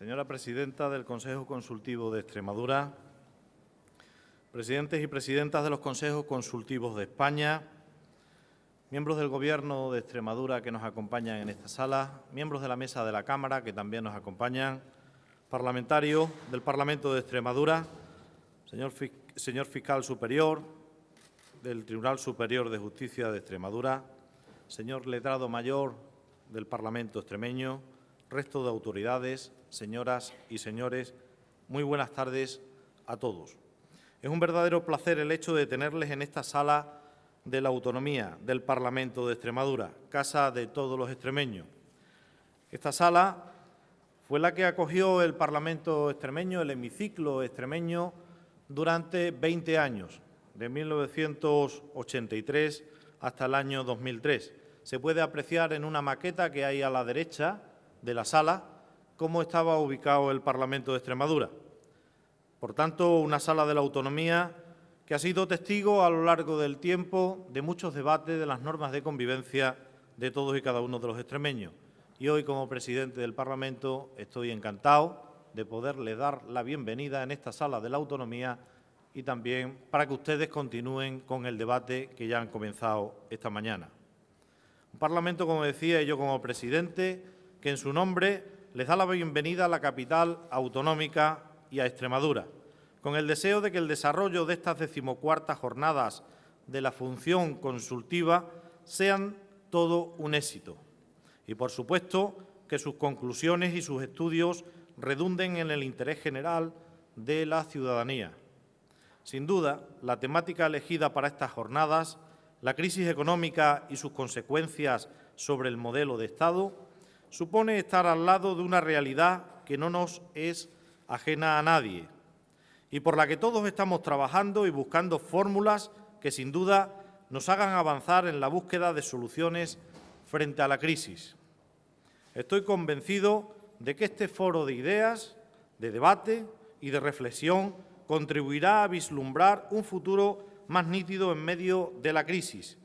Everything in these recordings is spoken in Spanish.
Señora Presidenta del Consejo Consultivo de Extremadura, presidentes y presidentas de los Consejos Consultivos de España, miembros del Gobierno de Extremadura que nos acompañan en esta sala, miembros de la Mesa de la Cámara que también nos acompañan, parlamentarios del Parlamento de Extremadura, señor Fiscal Superior del Tribunal Superior de Justicia de Extremadura, señor Letrado Mayor del Parlamento extremeño, resto de autoridades, señoras y señores, muy buenas tardes a todos. Es un verdadero placer el hecho de tenerles en esta sala de la autonomía del Parlamento de Extremadura, casa de todos los extremeños. Esta sala fue la que acogió el Parlamento extremeño, el hemiciclo extremeño, durante 20 años, de 1983 hasta el año 2003. Se puede apreciar en una maqueta que hay a la derecha de la sala cómo estaba ubicado el Parlamento de Extremadura. Por tanto, una sala de la autonomía que ha sido testigo a lo largo del tiempo de muchos debates de las normas de convivencia de todos y cada uno de los extremeños. Y hoy, como presidente del Parlamento, estoy encantado de poderle dar la bienvenida en esta sala de la autonomía y también para que ustedes continúen con el debate que ya han comenzado esta mañana. Un Parlamento, como decía, y yo como presidente, que en su nombre les da la bienvenida a la capital autonómica y a Extremadura, con el deseo de que el desarrollo de estas 14ª jornadas de la función consultiva sean todo un éxito y, por supuesto, que sus conclusiones y sus estudios redunden en el interés general de la ciudadanía. Sin duda, la temática elegida para estas jornadas, la crisis económica y sus consecuencias sobre el modelo de Estado, supone estar al lado de una realidad que no nos es ajena a nadie y por la que todos estamos trabajando y buscando fórmulas que, sin duda, nos hagan avanzar en la búsqueda de soluciones frente a la crisis. Estoy convencido de que este foro de ideas, de debate y de reflexión contribuirá a vislumbrar un futuro más nítido en medio de la crisis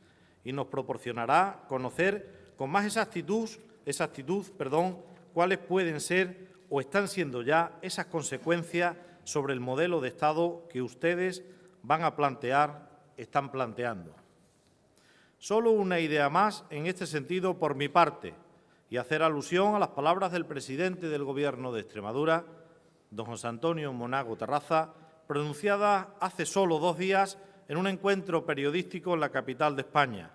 y nos proporcionará conocer con más exactitud, cuáles pueden ser o están siendo ya esas consecuencias sobre el modelo de Estado que ustedes están planteando. Solo una idea más en este sentido por mi parte y hacer alusión a las palabras del presidente del Gobierno de Extremadura, don José Antonio Monago Terraza, pronunciadas hace solo 2 días en un encuentro periodístico en la capital de España.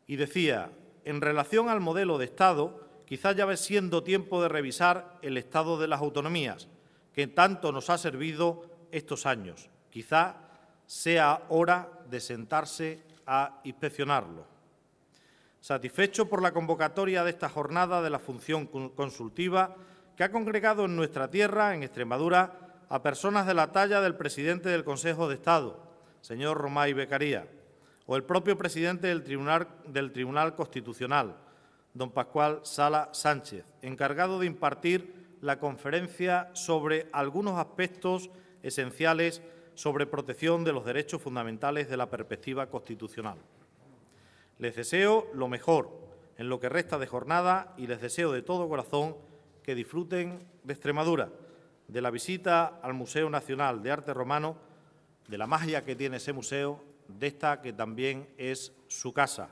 Y decía, en relación al modelo de Estado, quizá ya va siendo tiempo de revisar el estado de las autonomías, que tanto nos ha servido estos años. Quizá sea hora de sentarse a inspeccionarlo. Satisfecho por la convocatoria de esta jornada de la función consultiva que ha congregado en nuestra tierra, en Extremadura, a personas de la talla del presidente del Consejo de Estado, señor Romay Beccaria, o el propio presidente del Tribunal Constitucional, don Pascual Sala Sánchez, encargado de impartir la conferencia sobre algunos aspectos esenciales sobre protección de los derechos fundamentales de la perspectiva constitucional. Les deseo lo mejor en lo que resta de jornada y les deseo de todo corazón que disfruten de Extremadura, de la visita al Museo Nacional de Arte Romano, de la magia que tiene ese museo, de esta que también es su casa.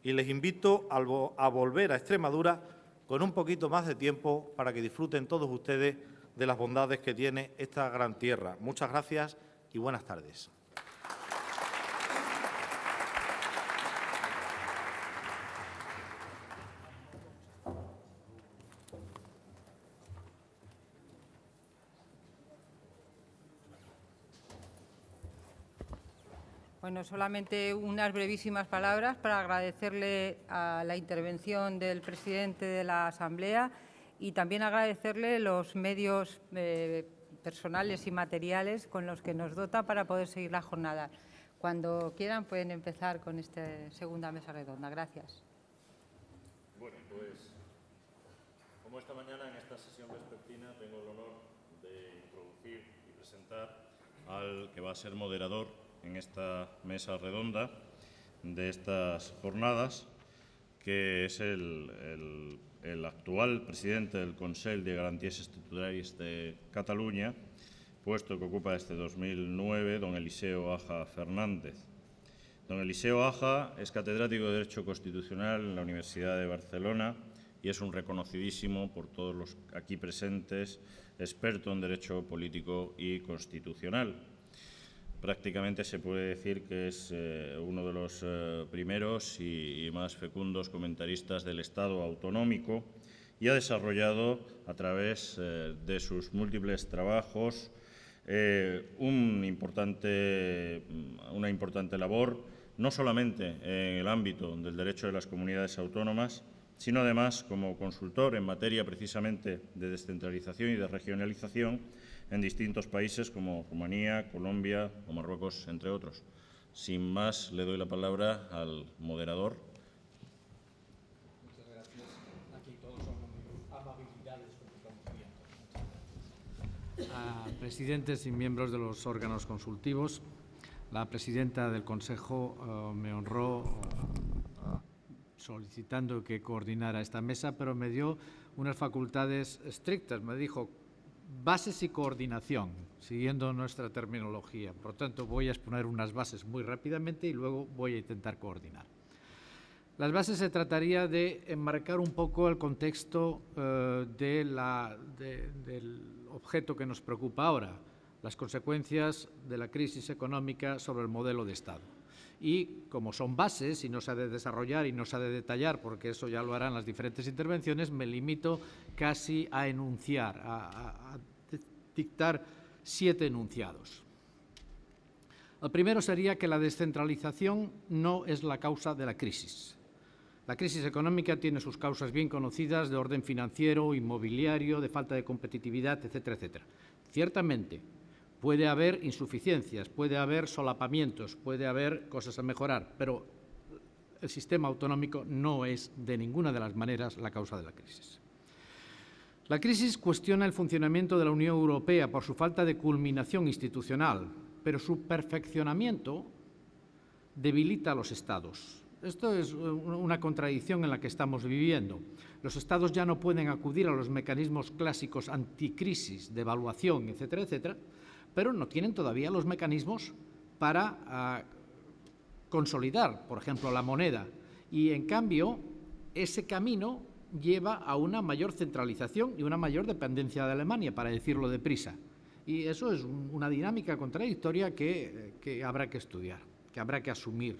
Y les invito a volver a Extremadura con un poquito más de tiempo para que disfruten todos ustedes de las bondades que tiene esta gran tierra. Muchas gracias y buenas tardes. Bueno, solamente unas brevísimas palabras para agradecerle a la intervención del presidente de la Asamblea y también agradecerle los medios personales y materiales con los que nos dota para poder seguir la jornada. Cuando quieran pueden empezar con esta segunda mesa redonda. Gracias. Bueno, pues como esta mañana en esta sesión vespertina tengo el honor de introducir y presentar al que va a ser moderador en esta mesa redonda de estas jornadas, que es el el actual presidente del Consell de Garanties Estatutàries de Cataluña, puesto que ocupa desde 2009 don Eliseo Aja Fernández. Don Eliseo Aja es catedrático de Derecho Constitucional en la Universidad de Barcelona y es un reconocidísimo por todos los aquí presentes experto en Derecho Político y Constitucional. Prácticamente se puede decir que es uno de los primeros y más fecundos comentaristas del Estado autonómico y ha desarrollado a través de sus múltiples trabajos una importante labor, no solamente en el ámbito del derecho de las comunidades autónomas, sino además como consultor en materia precisamente de descentralización y de regionalización en distintos países como Rumanía, Colombia o Marruecos, entre otros. Sin más, le doy la palabra al moderador. Muchas gracias. Aquí todos son amabilidades con sus conocimientos. A presidentes y miembros de los órganos consultivos, la presidenta del Consejo me honró solicitando que coordinara esta mesa, pero me dio unas facultades estrictas. Me dijo bases y coordinación, siguiendo nuestra terminología. Por lo tanto, voy a exponer unas bases muy rápidamente y luego voy a intentar coordinar. Las bases se trataría de enmarcar un poco el contexto del objeto que nos preocupa ahora, las consecuencias de la crisis económica sobre el modelo de Estado. Y como son bases y no se ha de desarrollar y no se ha de detallar, porque eso ya lo harán las diferentes intervenciones, me limito casi a enunciar, a dictar 7 enunciados. El primero sería que la descentralización no es la causa de la crisis. La crisis económica tiene sus causas bien conocidas de orden financiero, inmobiliario, de falta de competitividad, etcétera, etcétera. Ciertamente, puede haber insuficiencias, puede haber solapamientos, puede haber cosas a mejorar, pero el sistema autonómico no es de ninguna de las maneras la causa de la crisis. La crisis cuestiona el funcionamiento de la Unión Europea por su falta de culminación institucional, pero su perfeccionamiento debilita a los Estados. Esto es una contradicción en la que estamos viviendo. Los Estados ya no pueden acudir a los mecanismos clásicos anticrisis, de evaluación, etcétera, etcétera, pero no tienen todavía los mecanismos para consolidar, por ejemplo, la moneda. Y, en cambio, ese camino lleva a una mayor centralización y una mayor dependencia de Alemania, para decirlo deprisa. Y eso es una dinámica contradictoria que habrá que estudiar, que habrá que asumir.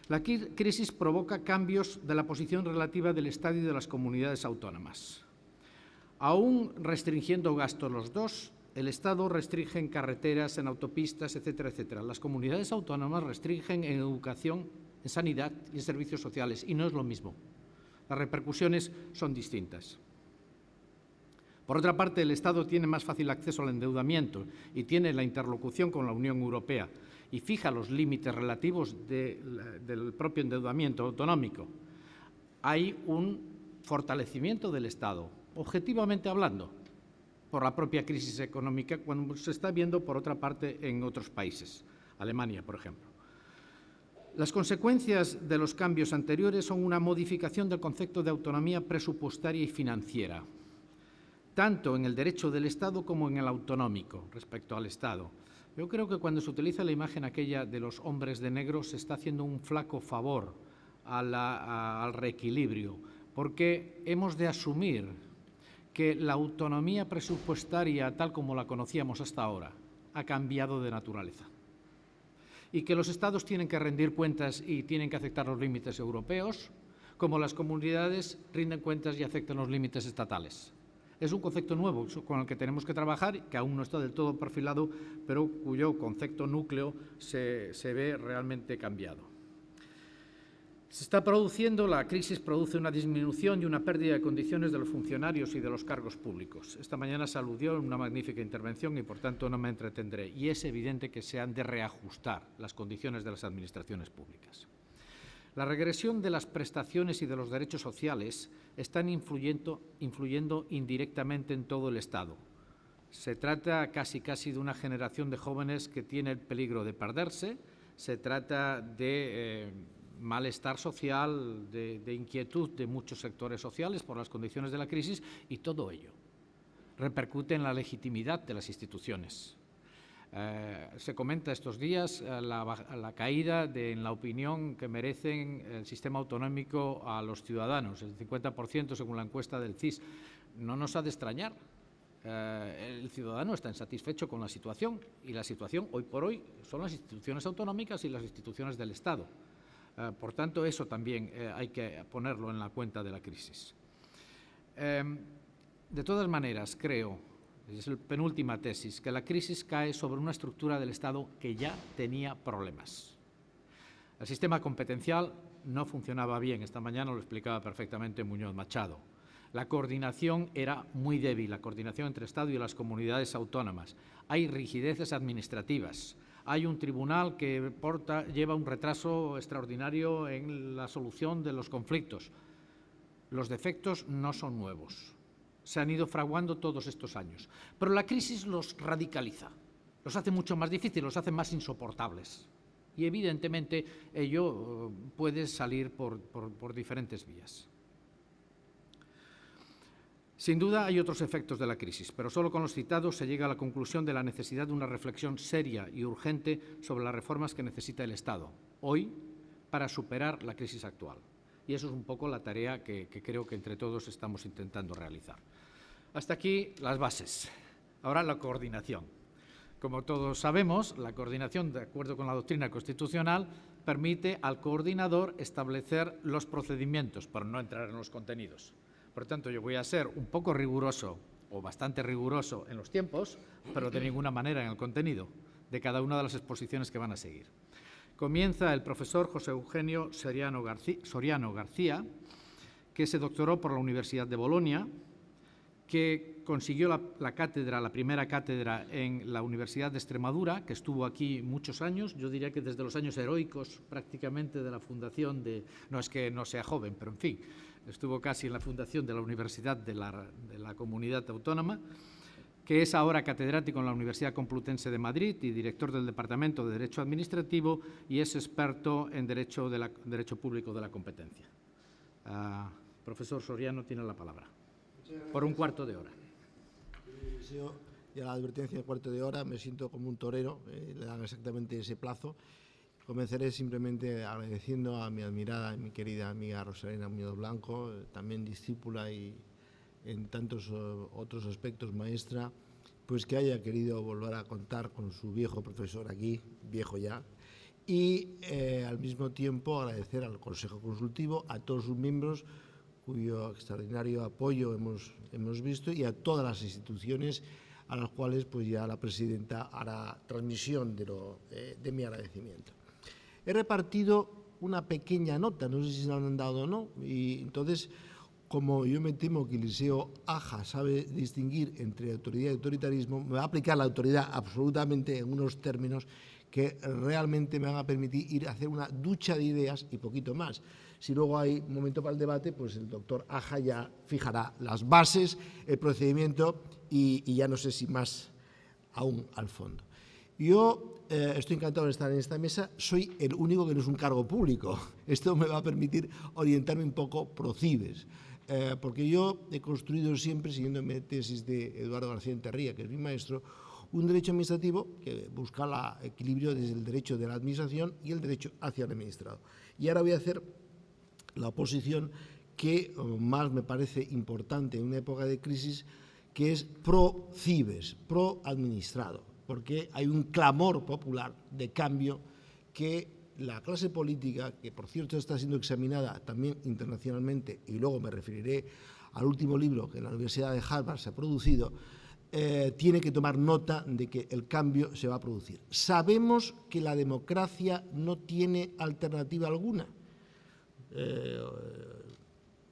La crisis provoca cambios de la posición relativa del Estado y de las comunidades autónomas. Aún restringiendo gastos los dos, el Estado restringe en carreteras, en autopistas, etcétera, etcétera. Las comunidades autónomas restringen en educación, en sanidad y en servicios sociales, y no es lo mismo. Las repercusiones son distintas. Por otra parte, el Estado tiene más fácil acceso al endeudamiento y tiene la interlocución con la Unión Europea y fija los límites relativos del propio endeudamiento autonómico. Hay un fortalecimiento del Estado, objetivamente hablando, por la propia crisis económica, cuando se está viendo, por otra parte, en otros países, Alemania, por ejemplo. Las consecuencias de los cambios anteriores son una modificación del concepto de autonomía presupuestaria y financiera, tanto en el derecho del Estado como en el autonómico respecto al Estado. Yo creo que cuando se utiliza la imagen aquella de los hombres de negro se está haciendo un flaco favor al reequilibrio, porque hemos de asumir que la autonomía presupuestaria, tal como la conocíamos hasta ahora, ha cambiado de naturaleza y que los Estados tienen que rendir cuentas y tienen que aceptar los límites europeos, como las comunidades rinden cuentas y aceptan los límites estatales. Es un concepto nuevo con el que tenemos que trabajar, que aún no está del todo perfilado, pero cuyo concepto núcleo se ve realmente cambiado. Se está produciendo, la crisis produce una disminución y una pérdida de condiciones de los funcionarios y de los cargos públicos. Esta mañana se aludió en una magnífica intervención y, por tanto, no me entretendré. Y es evidente que se han de reajustar las condiciones de las administraciones públicas. La regresión de las prestaciones y de los derechos sociales están influyendo indirectamente en todo el Estado. Se trata casi de una generación de jóvenes que tiene el peligro de perderse, se trata de malestar social, de inquietud de muchos sectores sociales por las condiciones de la crisis, y todo ello repercute en la legitimidad de las instituciones. Se comenta estos días la caída en la opinión que merecen el sistema autonómico a los ciudadanos, el 50% según la encuesta del CIS. No nos ha de extrañar. El ciudadano está insatisfecho con la situación, y la situación hoy por hoy son las instituciones autonómicas y las instituciones del Estado. Por tanto, eso también hay que ponerlo en la cuenta de la crisis. De todas maneras, creo, es la penúltima tesis, que la crisis cae sobre una estructura del Estado que ya tenía problemas. El sistema competencial no funcionaba bien. Esta mañana lo explicaba perfectamente Muñoz Machado. La coordinación era muy débil, la coordinación entre Estado y las comunidades autónomas. Hay rigideces administrativas. Hay un tribunal que lleva un retraso extraordinario en la solución de los conflictos. Los defectos no son nuevos. Se han ido fraguando todos estos años. Pero la crisis los radicaliza, los hace mucho más difíciles, los hace más insoportables. Y evidentemente ello puede salir por diferentes vías. Sin duda hay otros efectos de la crisis, pero solo con los citados se llega a la conclusión de la necesidad de una reflexión seria y urgente sobre las reformas que necesita el Estado hoy para superar la crisis actual. Y eso es un poco la tarea que creo que entre todos estamos intentando realizar. Hasta aquí las bases. Ahora la coordinación. Como todos sabemos, la coordinación, de acuerdo con la doctrina constitucional, permite al coordinador establecer los procedimientos, para no entrar en los contenidos. Por tanto, yo voy a ser un poco riguroso, o bastante riguroso en los tiempos, pero de ninguna manera en el contenido de cada una de las exposiciones que van a seguir. Comienza el profesor José Eugenio Soriano García, que se doctoró por la Universidad de Bolonia, que consiguió la primera cátedra en la Universidad de Extremadura, que estuvo aquí muchos años, yo diría que desde los años heroicos prácticamente de la fundación de, no es que no sea joven, pero en fin, estuvo casi en la fundación de la Universidad de la Comunidad Autónoma, que es ahora catedrático en la Universidad Complutense de Madrid y director del Departamento de Derecho Administrativo, y es experto en Derecho Público de la Competencia. Profesor Soriano, tiene la palabra. Por un cuarto de hora. Y a la advertencia de cuarto de hora me siento como un torero, le dan exactamente ese plazo. Comenzaré simplemente agradeciendo a mi admirada y mi querida amiga Rosalena Muñoz Blanco, también discípula y en tantos otros aspectos maestra, pues que haya querido volver a contar con su viejo profesor aquí, viejo ya, y al mismo tiempo agradecer al Consejo Consultivo, a todos sus miembros, cuyo extraordinario apoyo hemos visto, y a todas las instituciones a las cuales pues ya la presidenta hará transmisión de mi agradecimiento. He repartido una pequeña nota, no sé si se la han dado o no, y entonces, como yo me temo que el Liceo AJA sabe distinguir entre autoridad y autoritarismo, me va a aplicar la autoridad absolutamente en unos términos que realmente me van a permitir ir a hacer una ducha de ideas y poquito más. Si luego hay un momento para el debate, pues el doctor Aja ya fijará las bases, el procedimiento y ya no sé si más aún al fondo. Yo estoy encantado de estar en esta mesa, soy el único que no es un cargo público. Esto me va a permitir orientarme un poco pro cibes, porque yo he construido siempre, siguiendo mi tesis de Eduardo García Enterría, que es mi maestro, un derecho administrativo que busca el equilibrio desde el derecho de la administración y el derecho hacia el administrado. Y ahora voy a hacer la oposición que más me parece importante en una época de crisis, que es pro cibes, pro administrado, porque hay un clamor popular de cambio que la clase política, que por cierto está siendo examinada también internacionalmente, y luego me referiré al último libro que en la Universidad de Harvard se ha producido, tiene que tomar nota de que el cambio se va a producir. Sabemos que la democracia no tiene alternativa alguna.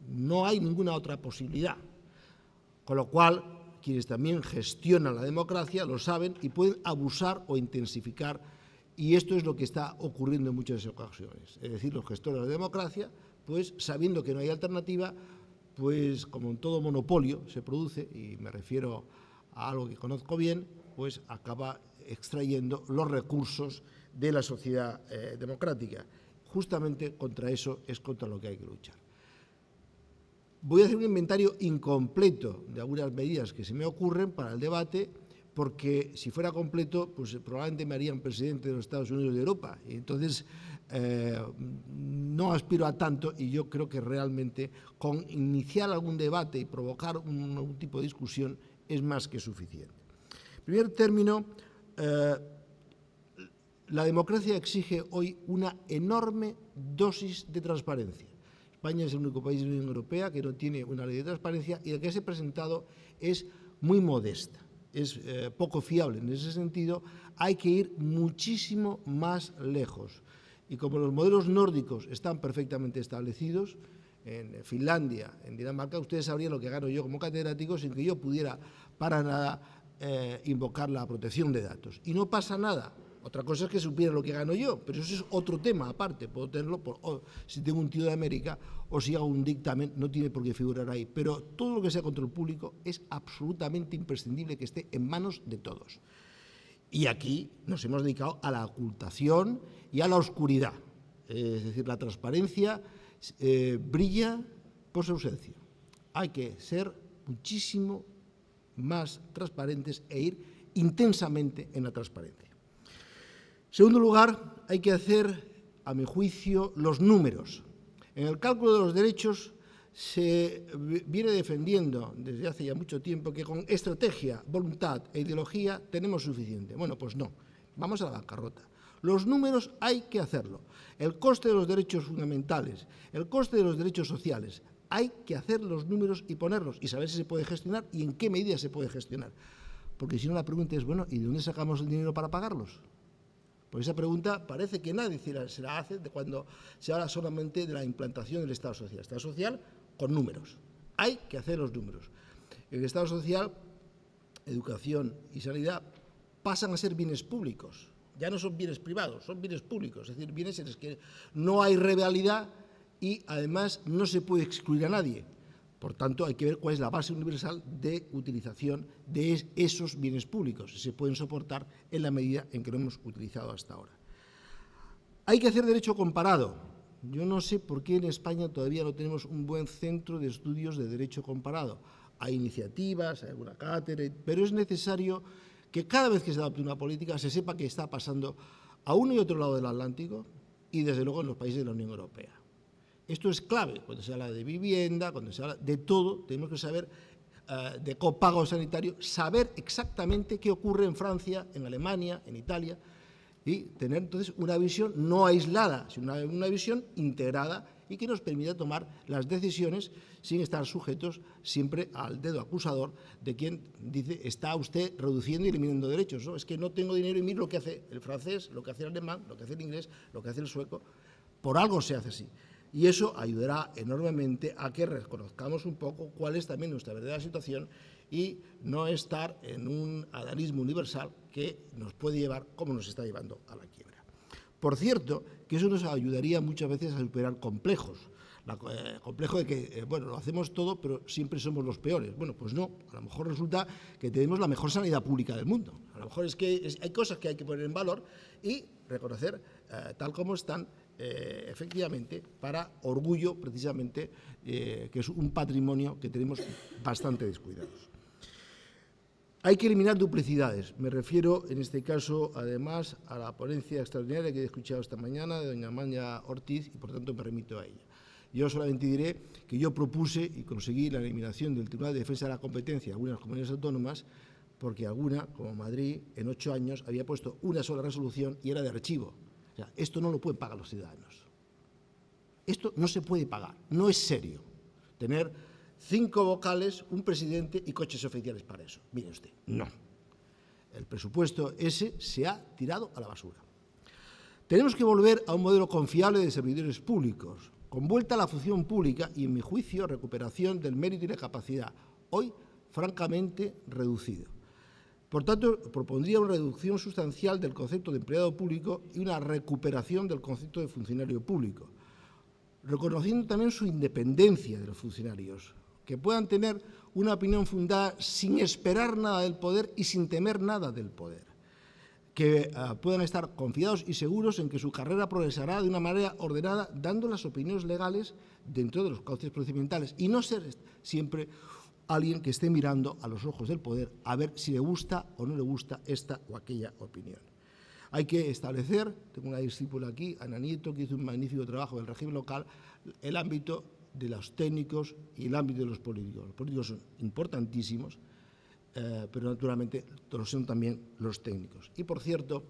No hay ninguna otra posibilidad, con lo cual quienes también gestionan la democracia lo saben y pueden abusar o intensificar, y esto es lo que está ocurriendo en muchas ocasiones. Es decir, los gestores de la democracia, pues sabiendo que no hay alternativa, pues como en todo monopolio se produce, y me refiero a algo que conozco bien, pues acaba extrayendo los recursos de la sociedad democrática. justamente contra eso es contra lo que hay que luchar. Voy a hacer un inventario incompleto de algunas medidas que se me ocurren para el debate, porque si fuera completo, pues probablemente me harían presidente de los Estados Unidos de Europa. Y entonces no aspiro a tanto, y yo creo que realmente con iniciar algún debate y provocar algún tipo de discusión es más que suficiente. En primer término, la democracia exige hoy una enorme dosis de transparencia. España es el único país de la Unión Europea que no tiene una ley de transparencia, y la que se ha presentado es muy modesta, es poco fiable. En ese sentido, hay que ir muchísimo más lejos. Y como los modelos nórdicos están perfectamente establecidos, en Finlandia, en Dinamarca, ustedes sabrían lo que gano yo como catedrático sin que yo pudiera para nada invocar la protección de datos. Y no pasa nada. Otra cosa es que supiera lo que gano yo, pero eso es otro tema aparte. Puedo tenerlo si tengo un tío de América o si hago un dictamen, no tiene por qué figurar ahí. Pero todo lo que sea control público es absolutamente imprescindible que esté en manos de todos. Y aquí nos hemos dedicado a la ocultación y a la oscuridad. Es decir, la transparencia brilla por su ausencia. Hay que ser muchísimo más transparentes e ir intensamente en la transparencia. En segundo lugar, hay que hacer, a mi juicio, los números. En el cálculo de los derechos se viene defendiendo desde hace ya mucho tiempo que con estrategia, voluntad e ideología tenemos suficiente. Bueno, pues no, vamos a la bancarrota. Los números hay que hacerlo. El coste de los derechos fundamentales, el coste de los derechos sociales, hay que hacer los números y ponerlos y saber si se puede gestionar y en qué medida se puede gestionar. Porque si no, la pregunta es, bueno, ¿y de dónde sacamos el dinero para pagarlos? Pues esa pregunta parece que nadie se la hace de cuando se habla solamente de la implantación del Estado social. Estado social con números. Hay que hacer los números. El Estado social, educación y sanidad pasan a ser bienes públicos. Ya no son bienes privados, son bienes públicos. Es decir, bienes en los que no hay rivalidad y además no se puede excluir a nadie. Por tanto, hay que ver cuál es la base universal de utilización de esos bienes públicos. Si se pueden soportar en la medida en que lo hemos utilizado hasta ahora. Hay que hacer derecho comparado. Yo no sé por qué en España todavía no tenemos un buen centro de estudios de derecho comparado. Hay iniciativas, hay alguna cátedra, pero es necesario que cada vez que se adopte una política se sepa qué está pasando a uno y otro lado del Atlántico y, desde luego, en los países de la Unión Europea. Esto es clave cuando se habla de vivienda, cuando se habla de todo. Tenemos que saber de copago sanitario, saber exactamente qué ocurre en Francia, en Alemania, en Italia, y tener entonces una visión no aislada, sino una visión integrada y que nos permita tomar las decisiones sin estar sujetos siempre al dedo acusador de quien dice está usted reduciendo y eliminando derechos. ¿No? Es que no tengo dinero y mire lo que hace el francés, lo que hace el alemán, lo que hace el inglés, lo que hace el sueco. Por algo se hace así. Y eso ayudará enormemente a que reconozcamos un poco cuál es también nuestra verdadera situación y no estar en un adanismo universal que nos puede llevar, como nos está llevando, a la quiebra. Por cierto, que eso nos ayudaría muchas veces a superar complejos. Complejo de que, bueno, lo hacemos todo, pero siempre somos los peores. Bueno, pues no, a lo mejor resulta que tenemos la mejor sanidad pública del mundo. A lo mejor es que hay cosas que hay que poner en valor y reconocer tal como están, efectivamente, para orgullo, precisamente, que es un patrimonio que tenemos bastante descuidados. Hay que eliminar duplicidades. Me refiero, en este caso, además, a la ponencia extraordinaria que he escuchado esta mañana de doña Amalia Ortiz y, por tanto, me remito a ella. Yo solamente diré que yo propuse y conseguí la eliminación del Tribunal de Defensa de la Competencia de algunas comunidades autónomas porque alguna, como Madrid, en 8 años había puesto una sola resolución y era de archivo. O sea, esto no lo pueden pagar los ciudadanos. Esto no se puede pagar, no es serio. Tener 5 vocales, un presidente y coches oficiales para eso. Mire usted, no. El presupuesto ese se ha tirado a la basura. Tenemos que volver a un modelo confiable de servidores públicos, con vuelta a la función pública y, en mi juicio, recuperación del mérito y la capacidad, hoy francamente reducido. Por tanto, propondría una reducción sustancial del concepto de empleado público y una recuperación del concepto de funcionario público, reconociendo también su independencia de los funcionarios, que puedan tener una opinión fundada sin esperar nada del poder y sin temer nada del poder, que puedan estar confiados y seguros en que su carrera progresará de una manera ordenada, dando las opiniones legales dentro de los cauces procedimentales y no ser siempre alguien que esté mirando a los ojos del poder a ver si le gusta o no le gusta esta o aquella opinión. Hay que establecer, tengo una discípula aquí, Ana Nieto, que hizo un magnífico trabajo del régimen local, el ámbito de los técnicos y el ámbito de los políticos. Los políticos son importantísimos, pero naturalmente lo son también los técnicos. Y, por cierto,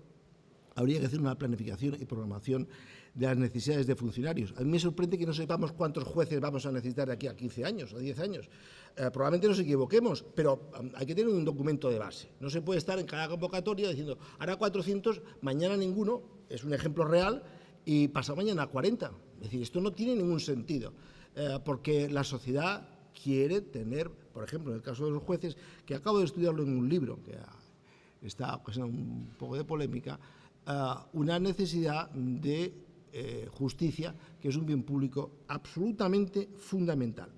habría que hacer una planificación y programación de las necesidades de funcionarios. A mí me sorprende que no sepamos cuántos jueces vamos a necesitar de aquí a 15 años o 10 años. Probablemente nos equivoquemos, pero hay que tener un documento de base. No se puede estar en cada convocatoria diciendo, ahora 400, mañana ninguno, es un ejemplo real, y pasado mañana 40. Es decir, esto no tiene ningún sentido, porque la sociedad quiere tener, por ejemplo, en el caso de los jueces, que acabo de estudiarlo en un libro, que está ocasionando un poco de polémica, una necesidad de justicia, que es un bien público absolutamente fundamental.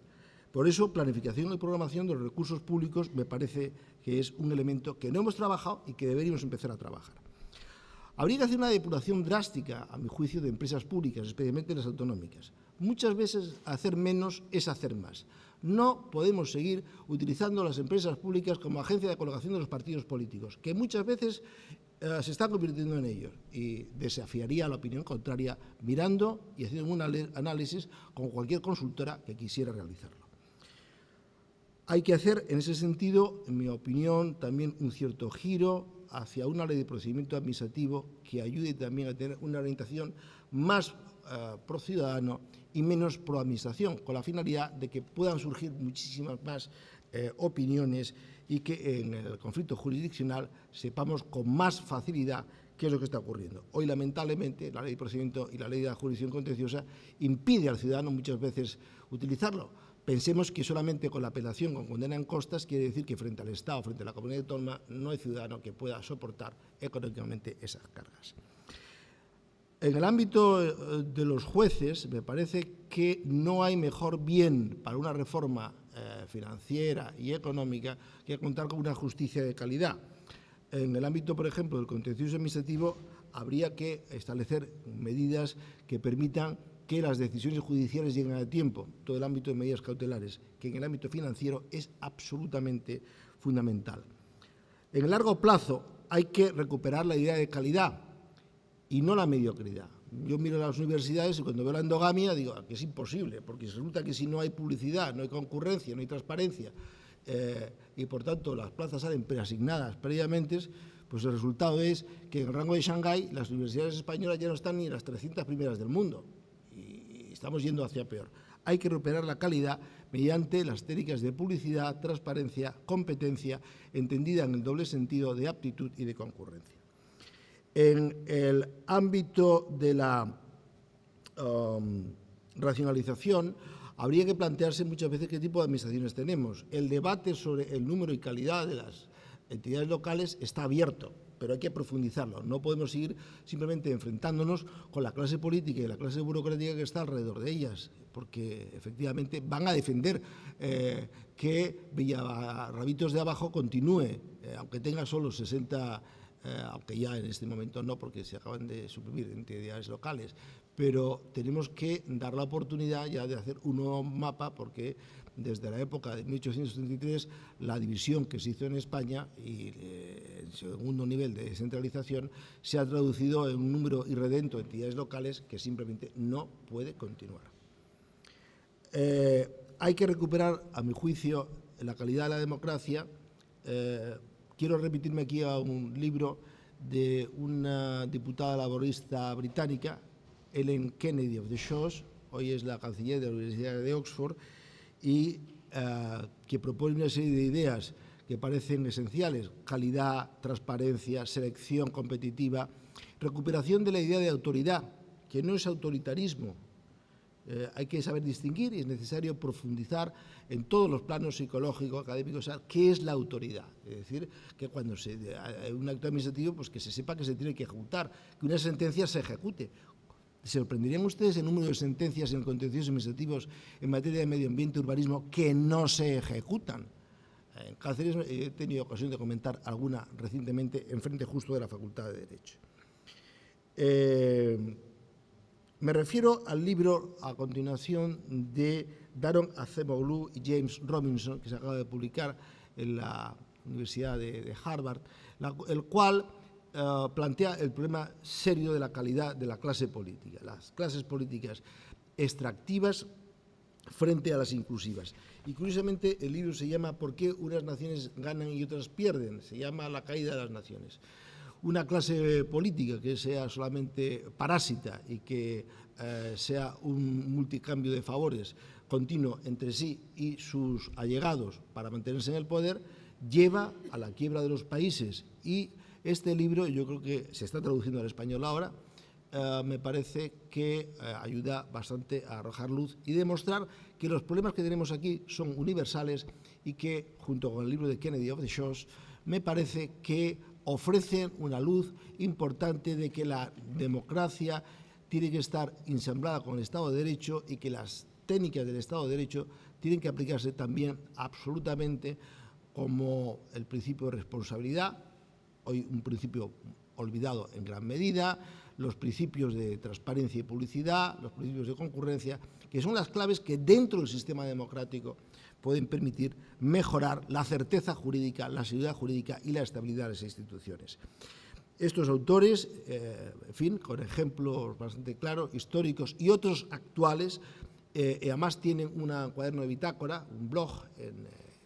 Por eso, planificación y programación de los recursos públicos me parece que es un elemento que no hemos trabajado y que deberíamos empezar a trabajar. Habría que hacer una depuración drástica, a mi juicio, de empresas públicas, especialmente las autonómicas. Muchas veces hacer menos es hacer más. No podemos seguir utilizando las empresas públicas como agencia de colocación de los partidos políticos, que muchas veces se están convirtiendo en ellos, y desafiaría la opinión contraria mirando y haciendo un análisis con cualquier consultora que quisiera realizarlo. Hay que hacer, en ese sentido, en mi opinión, también un cierto giro hacia una ley de procedimiento administrativo que ayude también a tener una orientación más pro ciudadano y menos pro administración, con la finalidad de que puedan surgir muchísimas más opiniones y que en el conflicto jurisdiccional sepamos con más facilidad qué es lo que está ocurriendo. Hoy, lamentablemente, la ley de procedimiento y la ley de la jurisdicción contenciosa impide al ciudadano muchas veces utilizarlo. Pensemos que solamente con la apelación con condena en costas quiere decir que frente al Estado, frente a la comunidad autónoma, no hay ciudadano que pueda soportar económicamente esas cargas. En el ámbito de los jueces, me parece que no hay mejor bien para una reforma financiera y económica que contar con una justicia de calidad. En el ámbito, por ejemplo, del contencioso administrativo, habría que establecer medidas que permitan que las decisiones judiciales lleguen a tiempo, todo el ámbito de medidas cautelares, que en el ámbito financiero es absolutamente fundamental. En el largo plazo hay que recuperar la idea de calidad y no la mediocridad. Yo miro las universidades y cuando veo la endogamia digo que es imposible, porque resulta que si no hay publicidad, no hay concurrencia, no hay transparencia y por tanto las plazas salen preasignadas previamente, pues el resultado es que en el rango de Shanghái las universidades españolas ya no están ni en las 300 primeras del mundo y estamos yendo hacia peor. Hay que recuperar la calidad mediante las técnicas de publicidad, transparencia, competencia, entendida en el doble sentido de aptitud y de concurrencia. En el ámbito de la racionalización, habría que plantearse muchas veces qué tipo de administraciones tenemos. El debate sobre el número y calidad de las entidades locales está abierto, pero hay que profundizarlo. No podemos seguir simplemente enfrentándonos con la clase política y la clase burocrática que está alrededor de ellas, porque efectivamente van a defender que Villarrabitos de Abajo continúe, aunque tenga solo 60, aunque ya en este momento no, porque se acaban de suprimir entidades locales, pero tenemos que dar la oportunidad ya de hacer un nuevo mapa, porque desde la época de 1833 la división que se hizo en España y el segundo nivel de descentralización se ha traducido en un número irredento de entidades locales que simplemente no puede continuar. Hay que recuperar, a mi juicio, la calidad de la democracia. Quiero remitirme aquí a un libro de una diputada laborista británica, Ellen Kennedy of the Shaws, hoy es la canciller de la Universidad de Oxford, y que propone una serie de ideas que parecen esenciales: calidad, transparencia, selección competitiva, recuperación de la idea de autoridad, que no es autoritarismo. Hay que saber distinguir y es necesario profundizar en todos los planos psicológicos, académicos, qué es la autoridad. Es decir, que cuando hay un acto administrativo, pues que se sepa que se tiene que ejecutar, que una sentencia se ejecute. ¿Se sorprenderían ustedes el número de sentencias en contenciosos administrativos en materia de medio ambiente y urbanismo que no se ejecutan? en Cáceres he tenido ocasión de comentar alguna recientemente enfrente justo de la Facultad de Derecho. Me refiero al libro a continuación de Daron Acemoglu y James Robinson, que se acaba de publicar en la Universidad de Harvard, el cual plantea el problema serio de la calidad de la clase política, las clases políticas extractivas frente a las inclusivas. Y curiosamente el libro se llama ¿Por qué unas naciones ganan y otras pierden? Se llama La caída de las naciones. Una clase política que sea solamente parásita y que sea un multicambio de favores continuo entre sí y sus allegados para mantenerse en el poder, lleva a la quiebra de los países. Y este libro, yo creo que se está traduciendo al español ahora, me parece que ayuda bastante a arrojar luz y demostrar que los problemas que tenemos aquí son universales y que, junto con el libro de Kennedy of the Shows, me parece que ofrecen una luz importante de que la democracia tiene que estar ensamblada con el Estado de Derecho y que las técnicas del Estado de Derecho tienen que aplicarse también absolutamente como el principio de responsabilidad, hoy un principio olvidado en gran medida, los principios de transparencia y publicidad, los principios de concurrencia, que son las claves que dentro del sistema democrático pueden permitir mejorar la certeza jurídica, la seguridad jurídica y la estabilidad de las instituciones. Estos autores, en fin, con ejemplos bastante claros, históricos y otros actuales, además tienen un cuaderno de bitácora, un blog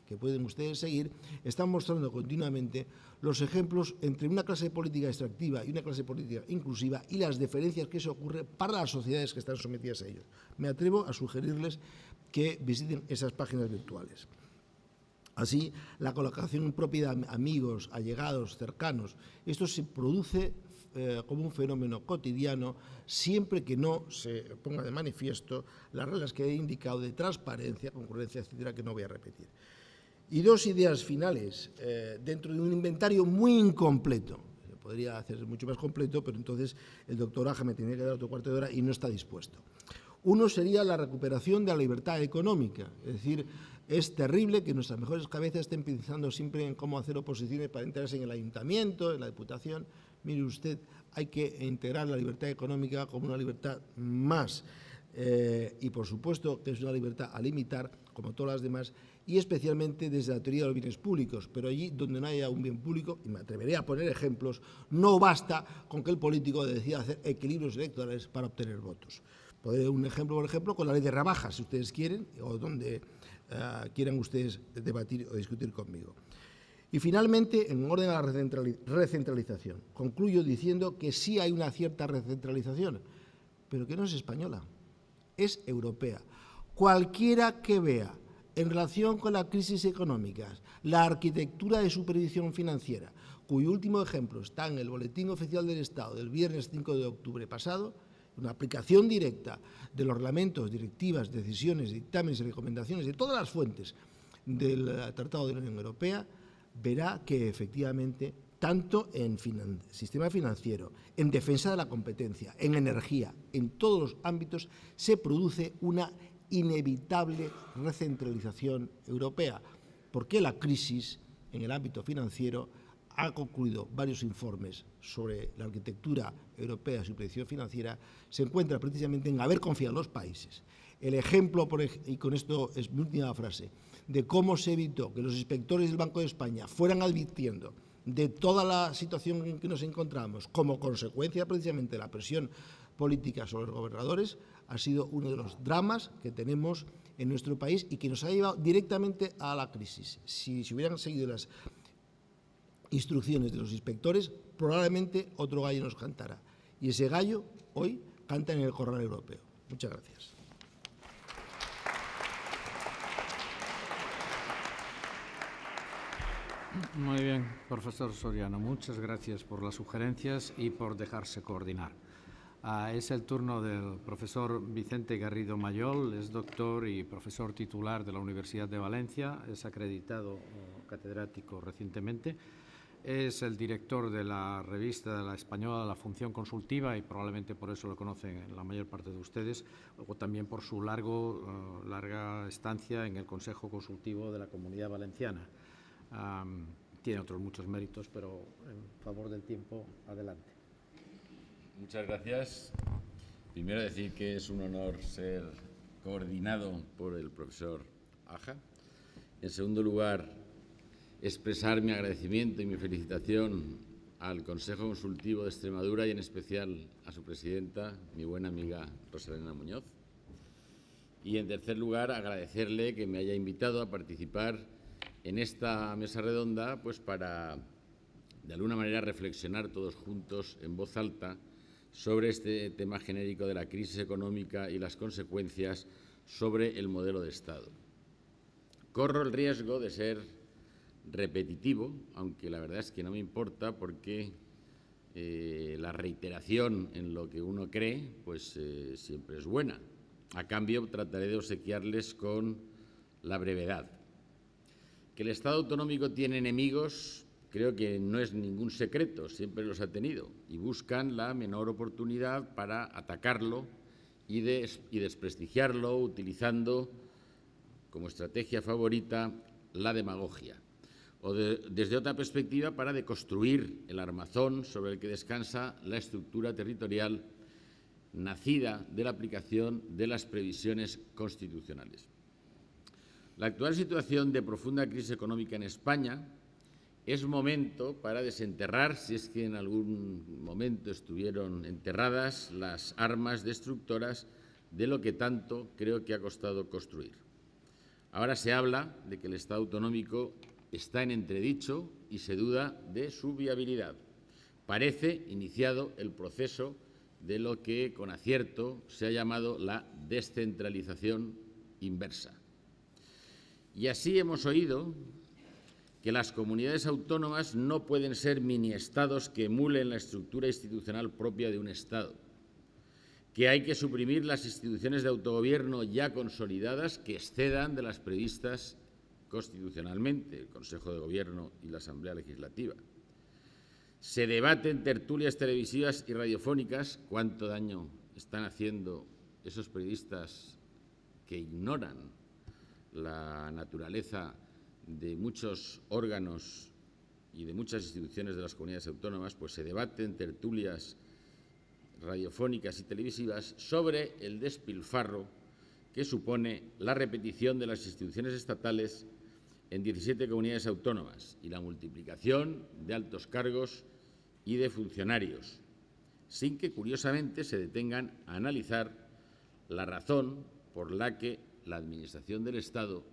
que pueden ustedes seguir, están mostrando continuamente los ejemplos entre una clase política extractiva y una clase política inclusiva y las diferencias que eso ocurre para las sociedades que están sometidas a ellos. Me atrevo a sugerirles que visiten esas páginas virtuales. Así, la colocación propia de amigos, allegados, cercanos, esto se produce como un fenómeno cotidiano siempre que no se ponga de manifiesto las reglas que he indicado de transparencia, concurrencia, etcétera, que no voy a repetir. Y dos ideas finales, dentro de un inventario muy incompleto. Podría hacerse mucho más completo, pero entonces el doctor Aja me tenía que dar otro cuarto de hora y no está dispuesto. Uno sería la recuperación de la libertad económica, es decir, es terrible que nuestras mejores cabezas estén pensando siempre en cómo hacer oposiciones para entrarse en el ayuntamiento, en la diputación. Mire usted, hay que integrar la libertad económica como una libertad más y por supuesto que es una libertad a limitar, como todas las demás, y especialmente desde la teoría de los bienes públicos, pero allí donde no haya un bien público, y me atreveré a poner ejemplos, no basta con que el político decida hacer equilibrios electorales para obtener votos. Podré un ejemplo, por ejemplo, con la ley de rebajas, si ustedes quieren, o donde quieran ustedes debatir o discutir conmigo. Y finalmente, en orden a la recentralización, concluyo diciendo que sí hay una cierta recentralización, pero que no es española, es europea. Cualquiera que vea en relación con la crisis económica la arquitectura de supervisión financiera, cuyo último ejemplo está en el Boletín Oficial del Estado del viernes 5 de octubre pasado, una aplicación directa de los reglamentos, directivas, decisiones, dictámenes y recomendaciones de todas las fuentes del Tratado de la Unión Europea, verá que efectivamente, tanto en sistema financiero, en defensa de la competencia, en energía, en todos los ámbitos, se produce una inevitable recentralización europea, porque la crisis en el ámbito financiero ha concluido varios informes sobre la arquitectura europea de supervisión financiera, se encuentra precisamente en haber confiado en los países. El ejemplo, y con esto es mi última frase, de cómo se evitó que los inspectores del Banco de España fueran advirtiendo de toda la situación en que nos encontramos como consecuencia precisamente de la presión política sobre los gobernadores, ha sido uno de los dramas que tenemos en nuestro país y que nos ha llevado directamente a la crisis. Si se hubieran seguido las instrucciones de los inspectores, probablemente otro gallo nos cantara. Y ese gallo hoy canta en el corral europeo. Muchas gracias. Muy bien, profesor Soriano. Muchas gracias por las sugerencias y por dejarse coordinar. Es el turno del profesor Vicente Garrido Mayol, es doctor y profesor titular de la Universidad de Valencia, es acreditado catedrático recientemente, es el director de la revista de la española La Función Consultiva y probablemente por eso lo conocen la mayor parte de ustedes, o también por su larga estancia en el Consejo Consultivo de la Comunidad Valenciana. tiene otros muchos méritos, pero en favor del tiempo, adelante. Muchas gracias. Primero decir que es un honor ser coordinado por el profesor Aja. En segundo lugar, expresar mi agradecimiento y mi felicitación al Consejo Consultivo de Extremadura y en especial a su presidenta, mi buena amiga Rosalena Muñoz. Y en tercer lugar, agradecerle que me haya invitado a participar en esta mesa redonda, pues para, de alguna manera, reflexionar todos juntos en voz alta sobre este tema genérico de la crisis económica y las consecuencias sobre el modelo de Estado. Corro el riesgo de ser repetitivo, aunque la verdad es que no me importa porque la reiteración en lo que uno cree pues siempre es buena. A cambio, trataré de obsequiarles con la brevedad. Que el Estado autonómico tiene enemigos, creo que no es ningún secreto, siempre los ha tenido, y buscan la menor oportunidad para atacarlo y desprestigiarlo, utilizando como estrategia favorita la demagogia, o desde otra perspectiva para deconstruir el armazón sobre el que descansa la estructura territorial nacida de la aplicación de las previsiones constitucionales. La actual situación de profunda crisis económica en España es momento para desenterrar, si es que en algún momento estuvieron enterradas, las armas destructoras de lo que tanto creo que ha costado construir. Ahora se habla de que el Estado autonómico está en entredicho y se duda de su viabilidad. Parece iniciado el proceso de lo que con acierto se ha llamado la descentralización inversa. Y así hemos oído que las comunidades autónomas no pueden ser mini-estados que emulen la estructura institucional propia de un Estado, que hay que suprimir las instituciones de autogobierno ya consolidadas que excedan de las previstas constitucionalmente, el Consejo de Gobierno y la Asamblea Legislativa. Se debaten tertulias televisivas y radiofónicas. ¿Cuánto daño están haciendo esos periodistas que ignoran la naturaleza de muchos órganos y de muchas instituciones de las comunidades autónomas? Pues se debaten tertulias radiofónicas y televisivas sobre el despilfarro que supone la repetición de las instituciones estatales en 17 comunidades autónomas y la multiplicación de altos cargos y de funcionarios, sin que, curiosamente, se detengan a analizar la razón por la que la Administración del Estado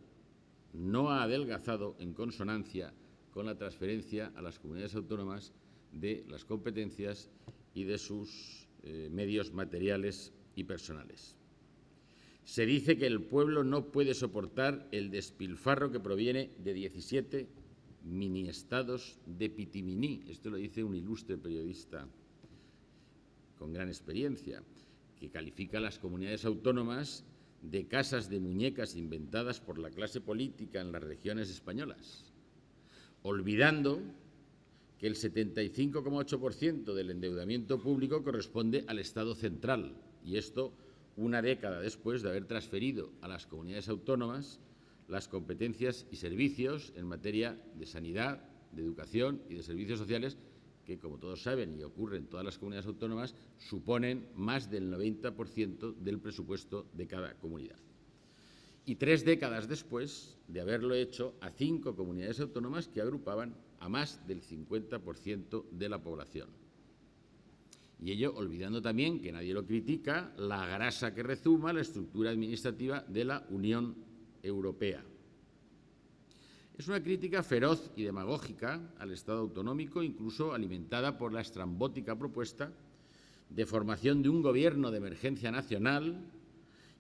no ha adelgazado en consonancia con la transferencia a las comunidades autónomas de las competencias y de sus medios materiales y personales. Se dice que el pueblo no puede soportar el despilfarro que proviene de 17 mini-estados de pitiminí. Esto lo dice un ilustre periodista con gran experiencia, que califica a las comunidades autónomas de casas de muñecas inventadas por la clase política en las regiones españolas, olvidando que el 75,8% del endeudamiento público corresponde al Estado central, y esto una década después de haber transferido a las comunidades autónomas las competencias y servicios en materia de sanidad, de educación y de servicios sociales que, como todos saben y ocurre en todas las comunidades autónomas, suponen más del 90% del presupuesto de cada comunidad. Y 3 décadas después de haberlo hecho a 5 comunidades autónomas que agrupaban a más del 50% de la población. Y ello olvidando también, que nadie lo critica, la grasa que rezuma la estructura administrativa de la Unión Europea. Es una crítica feroz y demagógica al Estado autonómico, incluso alimentada por la estrambótica propuesta de formación de un gobierno de emergencia nacional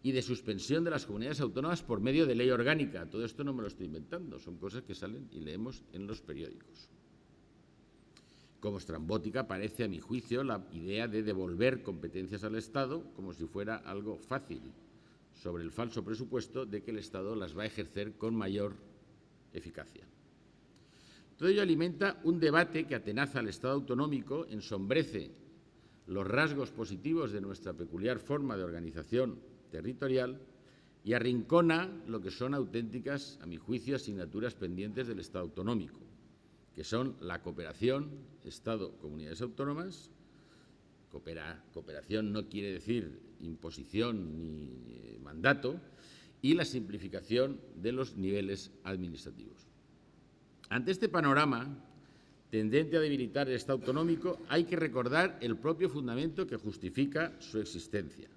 y de suspensión de las comunidades autónomas por medio de ley orgánica. Todo esto no me lo estoy inventando, son cosas que salen y leemos en los periódicos. Como estrambótica parece, a mi juicio, la idea de devolver competencias al Estado como si fuera algo fácil, sobre el falso presupuesto de que el Estado las va a ejercer con mayor eficacia. Todo ello alimenta un debate que atenaza al Estado autonómico, ensombrece los rasgos positivos de nuestra peculiar forma de organización territorial y arrincona lo que son auténticas, a mi juicio, asignaturas pendientes del Estado autonómico, que son la cooperación Estado-Comunidades Autónomas. Cooperación no quiere decir imposición ni mandato, y la simplificación de los niveles administrativos. Ante este panorama tendente a debilitar el Estado autonómico, hay que recordar el propio fundamento que justifica su existencia.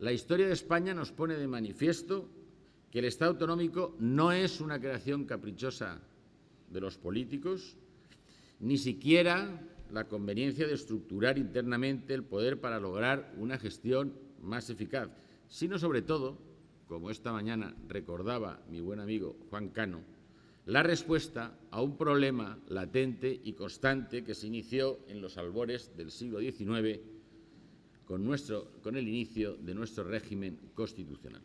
La historia de España nos pone de manifiesto que el Estado autonómico no es una creación caprichosa de los políticos, ni siquiera la conveniencia de estructurar internamente el poder para lograr una gestión más eficaz, sino sobre todo, como esta mañana recordaba mi buen amigo Juan Cano, la respuesta a un problema latente y constante que se inició en los albores del siglo XIX con el inicio de nuestro régimen constitucional.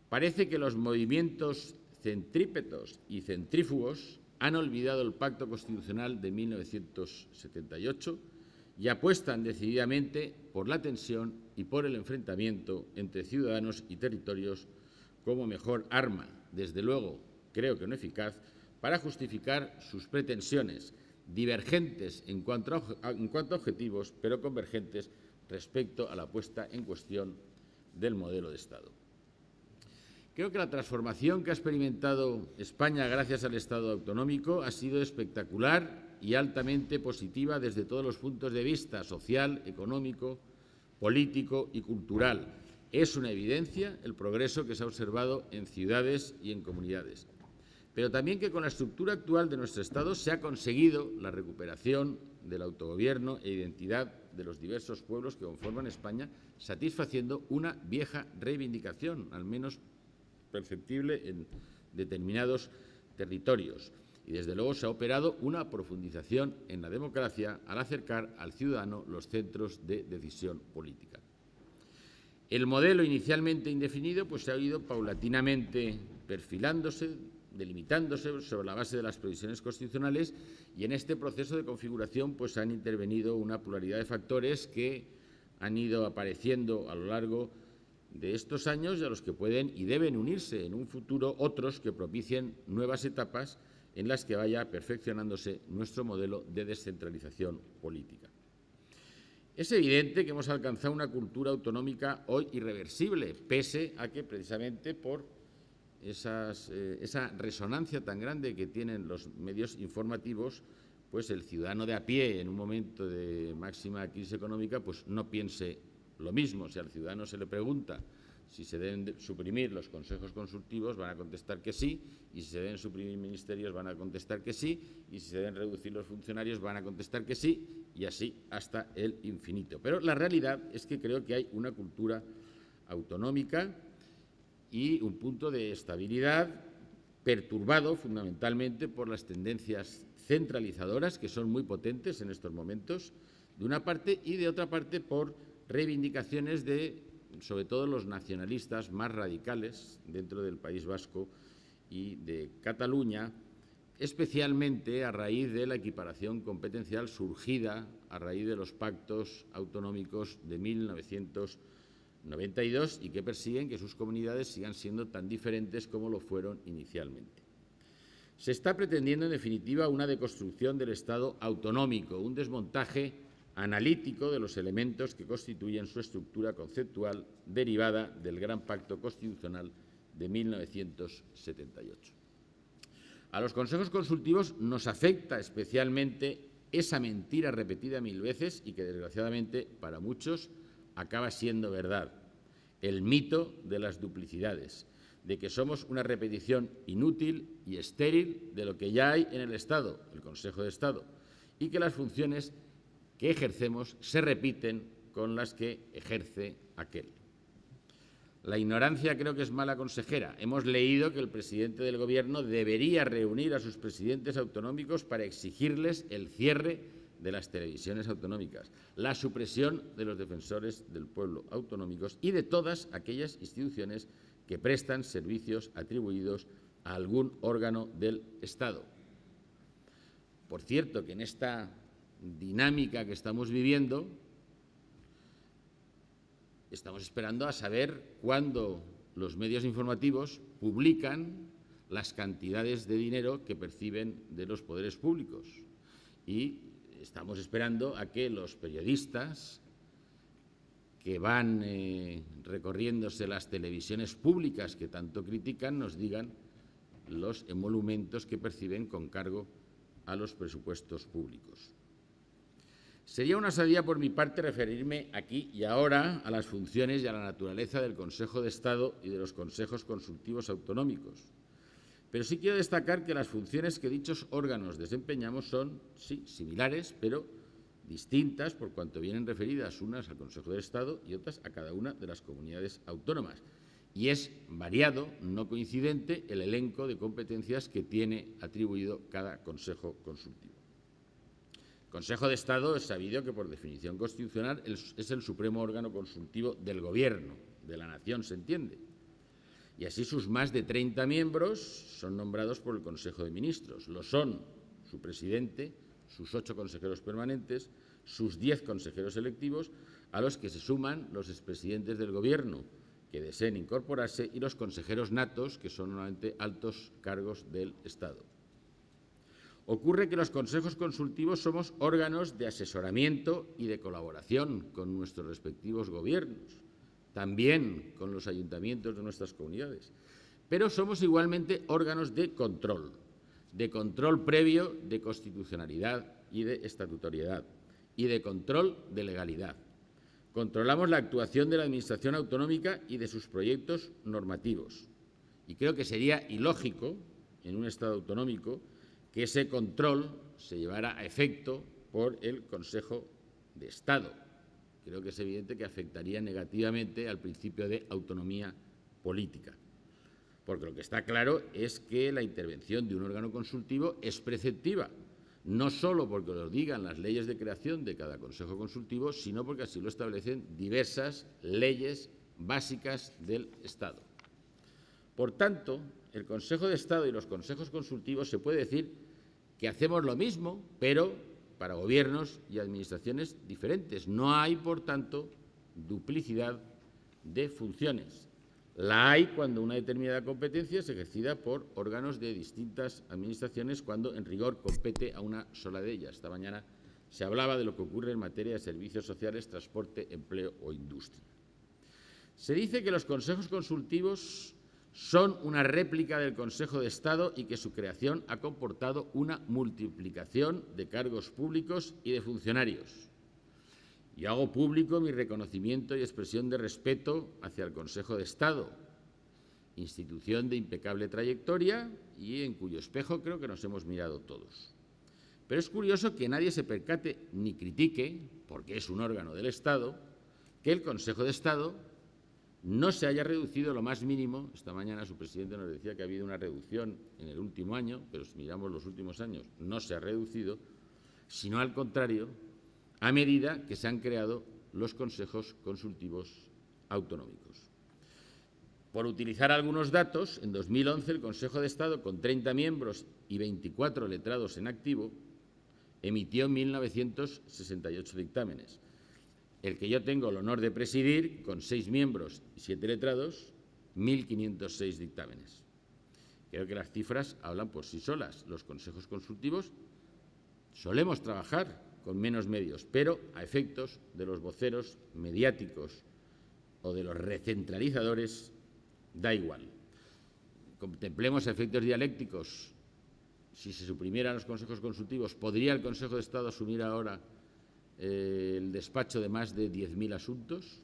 Parece que los movimientos centrípetos y centrífugos han olvidado el Pacto Constitucional de 1978 y apuestan decididamente por la tensión y por el enfrentamiento entre ciudadanos y territorios como mejor arma, desde luego, creo que no eficaz, para justificar sus pretensiones, divergentes en cuanto a objetivos, pero convergentes respecto a la puesta en cuestión del modelo de Estado. Creo que la transformación que ha experimentado España gracias al Estado autonómico ha sido espectacular y altamente positiva desde todos los puntos de vista: social, económico, político y cultural. Es una evidencia el progreso que se ha observado en ciudades y en comunidades. Pero también que con la estructura actual de nuestro Estado se ha conseguido la recuperación del autogobierno e identidad de los diversos pueblos que conforman España, satisfaciendo una vieja reivindicación, al menos perceptible en determinados territorios. Y, desde luego, se ha operado una profundización en la democracia al acercar al ciudadano los centros de decisión política. El modelo inicialmente indefinido se ha ido paulatinamente perfilándose, delimitándose sobre la base de las previsiones constitucionales, y en este proceso de configuración han intervenido una pluralidad de factores que han ido apareciendo a lo largo de estos años y a los que pueden y deben unirse en un futuro otros que propicien nuevas etapas en las que vaya perfeccionándose nuestro modelo de descentralización política. Es evidente que hemos alcanzado una cultura autonómica hoy irreversible, pese a que precisamente por esa resonancia tan grande que tienen los medios informativos, el ciudadano de a pie en un momento de máxima crisis económica no piense lo mismo. Si al ciudadano se le pregunta si se deben suprimir los consejos consultivos, van a contestar que sí, y si se deben suprimir ministerios, van a contestar que sí, y si se deben reducir los funcionarios, van a contestar que sí, y así hasta el infinito. Pero la realidad es que creo que hay una cultura autonómica y un punto de estabilidad perturbado fundamentalmente por las tendencias centralizadoras, que son muy potentes en estos momentos, de una parte, y de otra parte por reivindicaciones de, sobre todo, los nacionalistas más radicales dentro del País Vasco y de Cataluña, especialmente a raíz de la equiparación competencial surgida a raíz de los pactos autonómicos de 1992 y que persiguen que sus comunidades sigan siendo tan diferentes como lo fueron inicialmente. Se está pretendiendo, en definitiva, una deconstrucción del Estado autonómico, un desmontaje analítico de los elementos que constituyen su estructura conceptual derivada del Gran Pacto Constitucional de 1978. A los consejos consultivos nos afecta especialmente esa mentira repetida 1000 veces y que, desgraciadamente, para muchos acaba siendo verdad: el mito de las duplicidades, de que somos una repetición inútil y estéril de lo que ya hay en el Estado, el Consejo de Estado, y que las funciones que ejercemos se repiten con las que ejerce aquel. La ignorancia creo que es mala consejera. Hemos leído que el presidente del Gobierno debería reunir a sus presidentes autonómicos para exigirles el cierre de las televisiones autonómicas, la supresión de los defensores del pueblo autonómicos y de todas aquellas instituciones que prestan servicios atribuidos a algún órgano del Estado. Por cierto, que en esta dinámica que estamos viviendo, estamos esperando a saber cuándo los medios informativos publican las cantidades de dinero que perciben de los poderes públicos. Y estamos esperando a que los periodistas que van recorriéndose las televisiones públicas que tanto critican nos digan los emolumentos que perciben con cargo a los presupuestos públicos. Sería una osadía por mi parte referirme aquí y ahora a las funciones y a la naturaleza del Consejo de Estado y de los consejos consultivos autonómicos. Pero sí quiero destacar que las funciones que dichos órganos desempeñamos son, sí, similares, pero distintas por cuanto vienen referidas unas al Consejo de Estado y otras a cada una de las comunidades autónomas. Y es variado, no coincidente, el elenco de competencias que tiene atribuido cada Consejo Consultivo. El Consejo de Estado es sabido que, por definición constitucional, es el supremo órgano consultivo del Gobierno, de la nación, se entiende. Y así sus más de 30 miembros son nombrados por el Consejo de Ministros. Lo son su presidente, sus 8 consejeros permanentes, sus 10 consejeros electivos, a los que se suman los expresidentes del Gobierno que deseen incorporarse y los consejeros natos, que son normalmente altos cargos del Estado. Ocurre que los consejos consultivos somos órganos de asesoramiento y de colaboración con nuestros respectivos gobiernos, también con los ayuntamientos de nuestras comunidades, pero somos igualmente órganos de control previo de constitucionalidad y de estatutariedad y de control de legalidad. Controlamos la actuación de la Administración autonómica y de sus proyectos normativos. Y creo que sería ilógico, en un Estado autonómico, que ese control se llevara a efecto por el Consejo de Estado. Creo que es evidente que afectaría negativamente al principio de autonomía política. Porque lo que está claro es que la intervención de un órgano consultivo es preceptiva, no solo porque lo digan las leyes de creación de cada Consejo Consultivo, sino porque así lo establecen diversas leyes básicas del Estado. Por tanto, el Consejo de Estado y los consejos consultivos se puede decir que hacemos lo mismo, pero para gobiernos y administraciones diferentes. No hay, por tanto, duplicidad de funciones. La hay cuando una determinada competencia es ejercida por órganos de distintas administraciones, cuando en rigor compete a una sola de ellas. Esta mañana se hablaba de lo que ocurre en materia de servicios sociales, transporte, empleo o industria. Se dice que los consejos consultivos son una réplica del Consejo de Estado y que su creación ha comportado una multiplicación de cargos públicos y de funcionarios. Yo hago público mi reconocimiento y expresión de respeto hacia el Consejo de Estado, institución de impecable trayectoria y en cuyo espejo creo que nos hemos mirado todos. Pero es curioso que nadie se percate ni critique, porque es un órgano del Estado, que el Consejo de Estado no se haya reducido lo más mínimo. Esta mañana su presidente nos decía que ha habido una reducción en el último año, pero si miramos los últimos años no se ha reducido, sino al contrario, a medida que se han creado los consejos consultivos autonómicos. Por utilizar algunos datos, en 2011 el Consejo de Estado, con 30 miembros y 24 letrados en activo, emitió 1.968 dictámenes. El que yo tengo el honor de presidir, con 6 miembros y 7 letrados, 1.506 dictámenes. Creo que las cifras hablan por sí solas. Los consejos consultivos solemos trabajar con menos medios, pero a efectos de los voceros mediáticos o de los recentralizadores da igual. Contemplemos efectos dialécticos. Si se suprimieran los consejos consultivos, ¿podría el Consejo de Estado asumir ahora el despacho de más de 10.000 asuntos?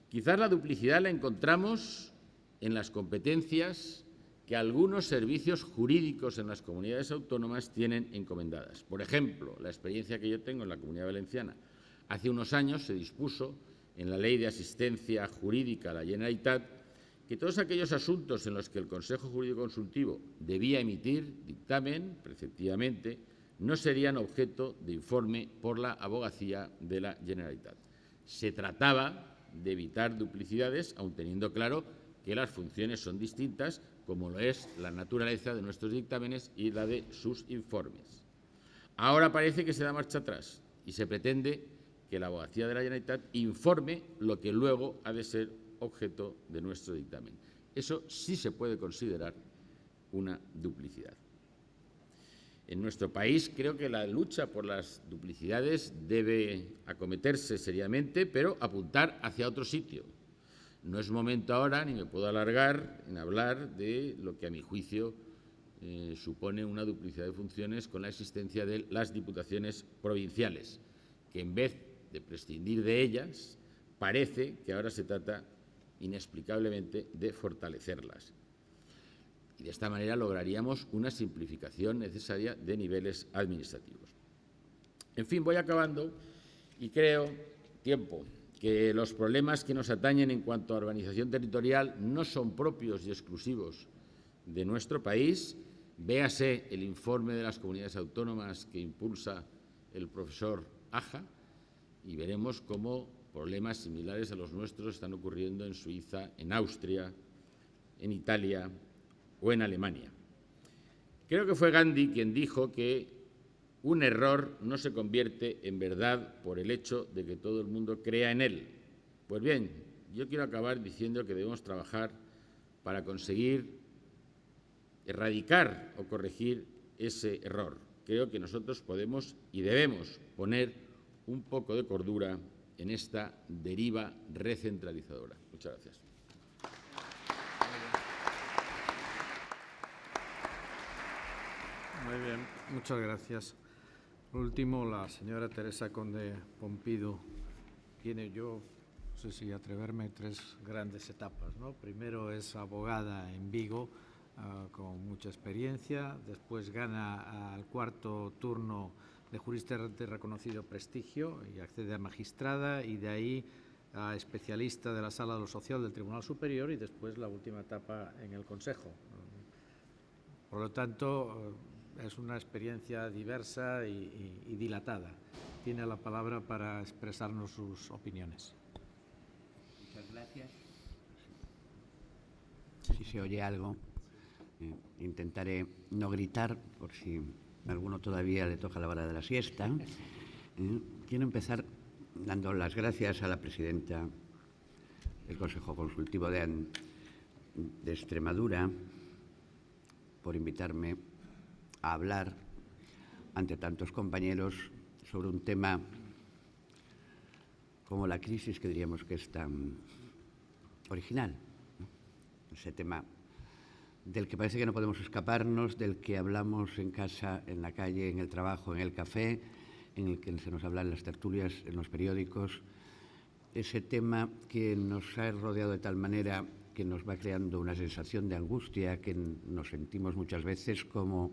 Quizás la duplicidad la encontramos en las competencias que algunos servicios jurídicos en las comunidades autónomas tienen encomendadas. Por ejemplo, la experiencia que yo tengo en la Comunidad Valenciana. Hace unos años se dispuso en la Ley de Asistencia Jurídica a la Generalitat que todos aquellos asuntos en los que el Consejo Jurídico Consultivo debía emitir dictamen preceptivamente no serían objeto de informe por la Abogacía de la Generalitat. Se trataba de evitar duplicidades, aun teniendo claro que las funciones son distintas, como lo es la naturaleza de nuestros dictámenes y la de sus informes. Ahora parece que se da marcha atrás y se pretende que la Abogacía de la Generalitat informe lo que luego ha de ser objeto de nuestro dictamen. Eso sí se puede considerar una duplicidad. En nuestro país creo que la lucha por las duplicidades debe acometerse seriamente, pero apuntar hacia otro sitio. No es momento ahora, ni me puedo alargar, en hablar de lo que a mi juicio supone una duplicidad de funciones con la existencia de las diputaciones provinciales, que en vez de prescindir de ellas, parece que ahora se trata inexplicablemente de fortalecerlas. Y de esta manera lograríamos una simplificación necesaria de niveles administrativos. En fin, voy acabando y creo, que los problemas que nos atañen en cuanto a organización territorial no son propios y exclusivos de nuestro país. Véase el informe de las comunidades autónomas que impulsa el profesor Aja y veremos cómo problemas similares a los nuestros están ocurriendo en Suiza, en Austria, en Italia o en Alemania. Creo que fue Gandhi quien dijo que un error no se convierte en verdad por el hecho de que todo el mundo crea en él. Pues bien, yo quiero acabar diciendo que debemos trabajar para conseguir erradicar o corregir ese error. Creo que nosotros podemos y debemos poner un poco de cordura en esta deriva recentralizadora. Muchas gracias. Muy bien, muchas gracias. Por último, la señora Teresa Conde Pompidou tiene, yo no sé si atreverme, 3 grandes etapas, ¿no? Primero es abogada en Vigo, con mucha experiencia, después gana al 4º turno de jurista de reconocido prestigio y accede a magistrada, y de ahí a especialista de la Sala de lo Social del Tribunal Superior, y después la última etapa en el Consejo. Por lo tanto, es una experiencia diversa y dilatada. Tiene la palabra para expresarnos sus opiniones. Muchas gracias. Si se oye algo, intentaré no gritar por si a alguno todavía le toca la hora de la siesta. Quiero empezar dando las gracias a la presidenta del Consejo Consultivo de Extremadura por invitarme a hablar ante tantos compañeros sobre un tema como la crisis, que diríamos que es tan original, ¿no? Ese tema del que parece que no podemos escaparnos, del que hablamos en casa, en la calle, en el trabajo, en el café, en el que se nos habla en las tertulias, en los periódicos. Ese tema que nos ha rodeado de tal manera que nos va creando una sensación de angustia, que nos sentimos muchas veces como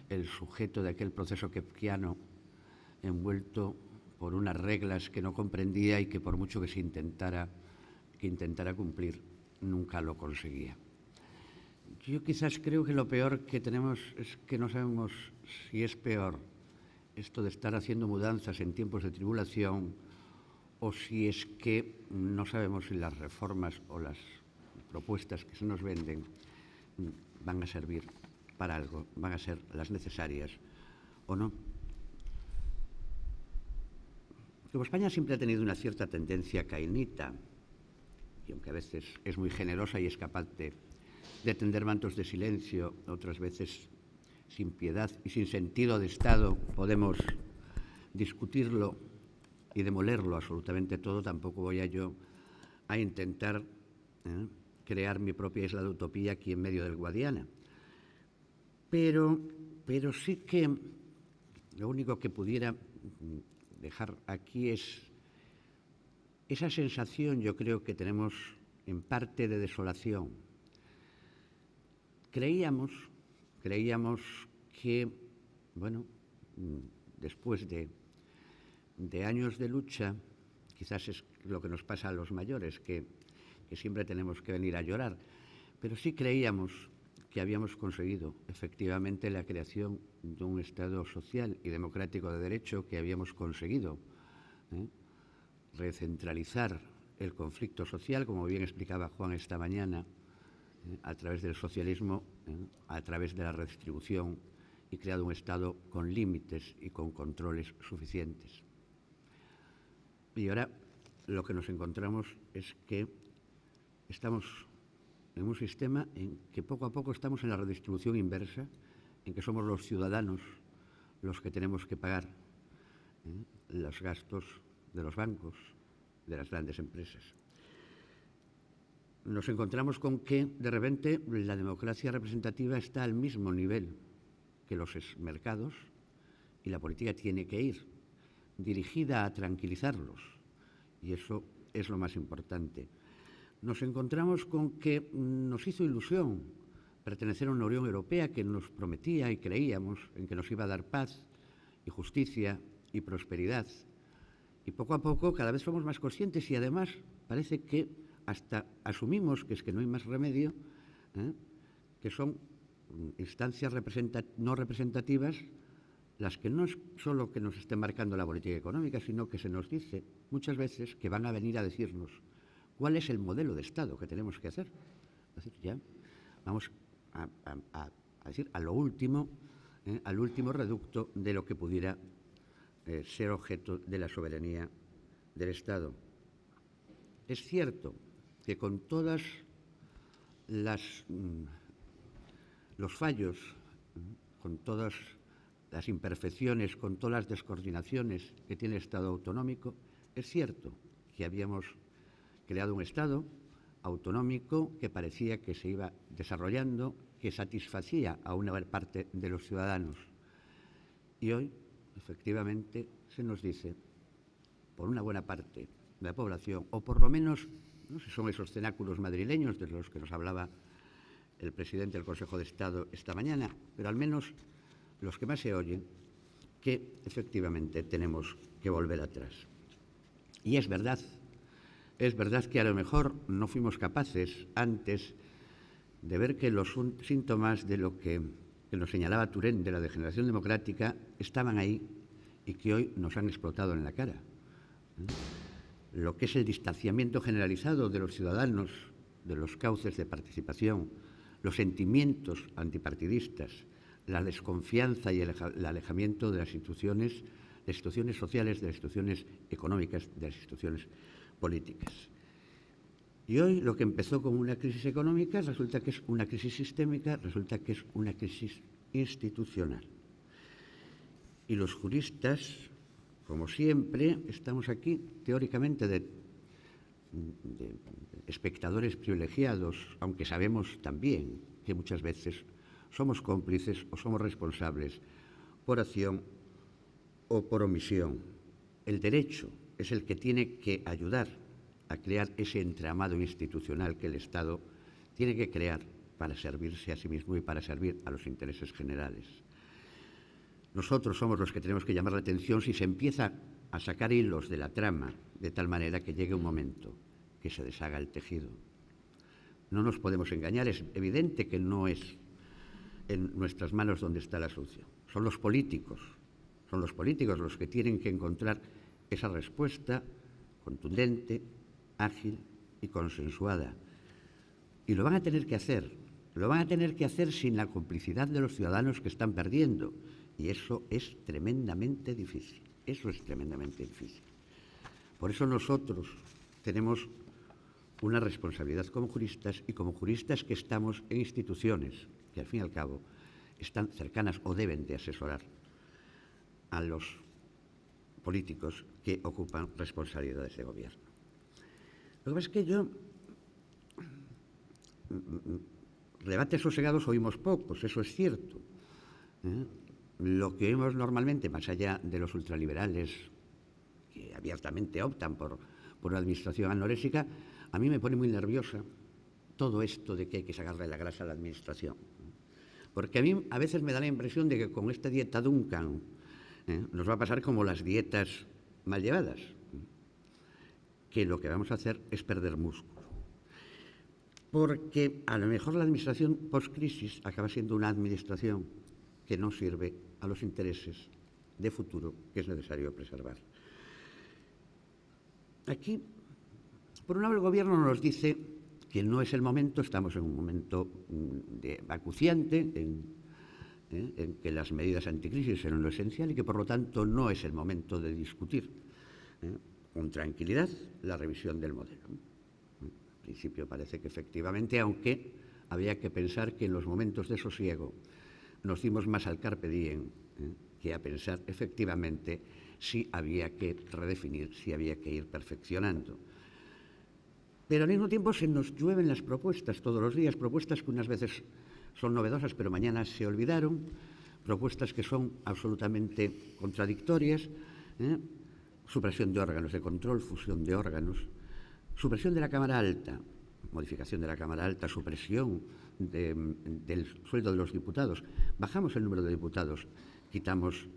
el sujeto de aquel proceso kafkiano envuelto por unas reglas que no comprendía y que por mucho que intentara cumplir, nunca lo conseguía. Yo quizás creo que lo peor que tenemos es que no sabemos si es peor esto de estar haciendo mudanzas en tiempos de tribulación, o si es que no sabemos si las reformas o las propuestas que se nos venden van a servir para algo, van a ser las necesarias o no. Como España siempre ha tenido una cierta tendencia cainita, y aunque a veces es muy generosa y es capaz de tender mantos de silencio, otras veces sin piedad y sin sentido de Estado podemos discutirlo y demolerlo absolutamente todo, tampoco voy yo a intentar crear mi propia isla de utopía aquí en medio del Guadiana. Pero sí que lo único que pudiera dejar aquí es esa sensación, yo creo que tenemos en parte de desolación. Creíamos que, bueno, después de años de lucha, quizás es lo que nos pasa a los mayores, que siempre tenemos que venir a llorar, pero sí creíamos que habíamos conseguido efectivamente la creación de un Estado social y democrático de derecho, que habíamos conseguido recentralizar el conflicto social, como bien explicaba Juan esta mañana, a través del socialismo, a través de la redistribución, y creado un Estado con límites y con controles suficientes. Y ahora lo que nos encontramos es que estamos en un sistema en que poco a poco estamos en la redistribución inversa, en que somos los ciudadanos los que tenemos que pagar los gastos de los bancos, de las grandes empresas. Nos encontramos con que, de repente, la democracia representativa está al mismo nivel que los mercados y la política tiene que ir dirigida a tranquilizarlos, y eso es lo más importante. Nos encontramos con que nos hizo ilusión pertenecer a una Unión Europea que nos prometía y creíamos en que nos iba a dar paz y justicia y prosperidad. Y poco a poco cada vez somos más conscientes y además parece que hasta asumimos que es que no hay más remedio, que son instancias no representativas las que no es solo que nos estén marcando la política económica, sino que se nos dice muchas veces que van a venir a decirnos cuál es el modelo de Estado que tenemos que hacer. Es decir, ya vamos a decir a lo último, al último reducto de lo que pudiera ser objeto de la soberanía del Estado. Es cierto que con todas los fallos, con todas las imperfecciones, con todas las descoordinaciones que tiene el Estado autonómico, es cierto que habíamos creado un Estado autonómico que parecía que se iba desarrollando, que satisfacía a una parte de los ciudadanos. Y hoy, efectivamente, se nos dice, por una buena parte de la población, o por lo menos, no sé si son esos cenáculos madrileños de los que nos hablaba el presidente del Consejo de Estado esta mañana, pero al menos los que más se oyen, que efectivamente tenemos que volver atrás. Y es verdad que a lo mejor no fuimos capaces antes de ver que los síntomas de lo que nos señalaba Turén de la degeneración democrática estaban ahí y que hoy nos han explotado en la cara. Lo que es el distanciamiento generalizado de los ciudadanos de los cauces de participación, los sentimientos antipartidistas, la desconfianza y el alejamiento de las instituciones sociales, de las instituciones económicas, de las instituciones políticas. Y hoy lo que empezó como una crisis económica resulta que es una crisis sistémica, resulta que es una crisis institucional. Y los juristas, como siempre, estamos aquí teóricamente de espectadores privilegiados, aunque sabemos también que muchas veces somos cómplices o somos responsables por acción o por omisión. El derecho es el que tiene que ayudar a crear ese entramado institucional que el Estado tiene que crear para servirse a sí mismo y para servir a los intereses generales. Nosotros somos los que tenemos que llamar la atención si se empieza a sacar hilos de la trama de tal manera que llegue un momento que se deshaga el tejido. No nos podemos engañar, es evidente que no es en nuestras manos donde está la solución. Son los políticos los que tienen que encontrar esa respuesta contundente, ágil y consensuada. Y lo van a tener que hacer. Lo van a tener que hacer sin la complicidad de los ciudadanos que están perdiendo. Y eso es tremendamente difícil. Eso es tremendamente difícil. Por eso nosotros tenemos una responsabilidad como juristas y como juristas que estamos en instituciones que al fin y al cabo están cercanas o deben de asesorar a los políticos que ocupan responsabilidades de gobierno. Lo que pasa es que debates sosegados oímos pocos, eso es cierto. Lo que oímos normalmente, más allá de los ultraliberales que abiertamente optan por una administración anoréxica, a mí me pone muy nerviosa todo esto de que hay que sacarle la grasa a la administración. Porque a mí a veces me da la impresión de que con esta dieta Duncan nos va a pasar como las dietas mal llevadas, que lo que vamos a hacer es perder músculo. Porque a lo mejor la administración post-crisis acaba siendo una administración que no sirve a los intereses de futuro que es necesario preservar. Aquí, por un lado, el Gobierno nos dice que no es el momento, estamos en un momento acuciante, en que las medidas anticrisis son lo esencial y que, por lo tanto, no es el momento de discutir con tranquilidad la revisión del modelo. En principio parece que efectivamente, aunque había que pensar que en los momentos de sosiego nos dimos más al carpe diem que a pensar efectivamente si había que redefinir, si había que ir perfeccionando. Pero al mismo tiempo se nos llueven las propuestas todos los días, propuestas que unas veces son novedosas pero mañana se olvidaron, propuestas que son absolutamente contradictorias, supresión de órganos de control, fusión de órganos, supresión de la Cámara Alta, modificación de la Cámara Alta, supresión del sueldo de los diputados. Bajamos el número de diputados, quitamos,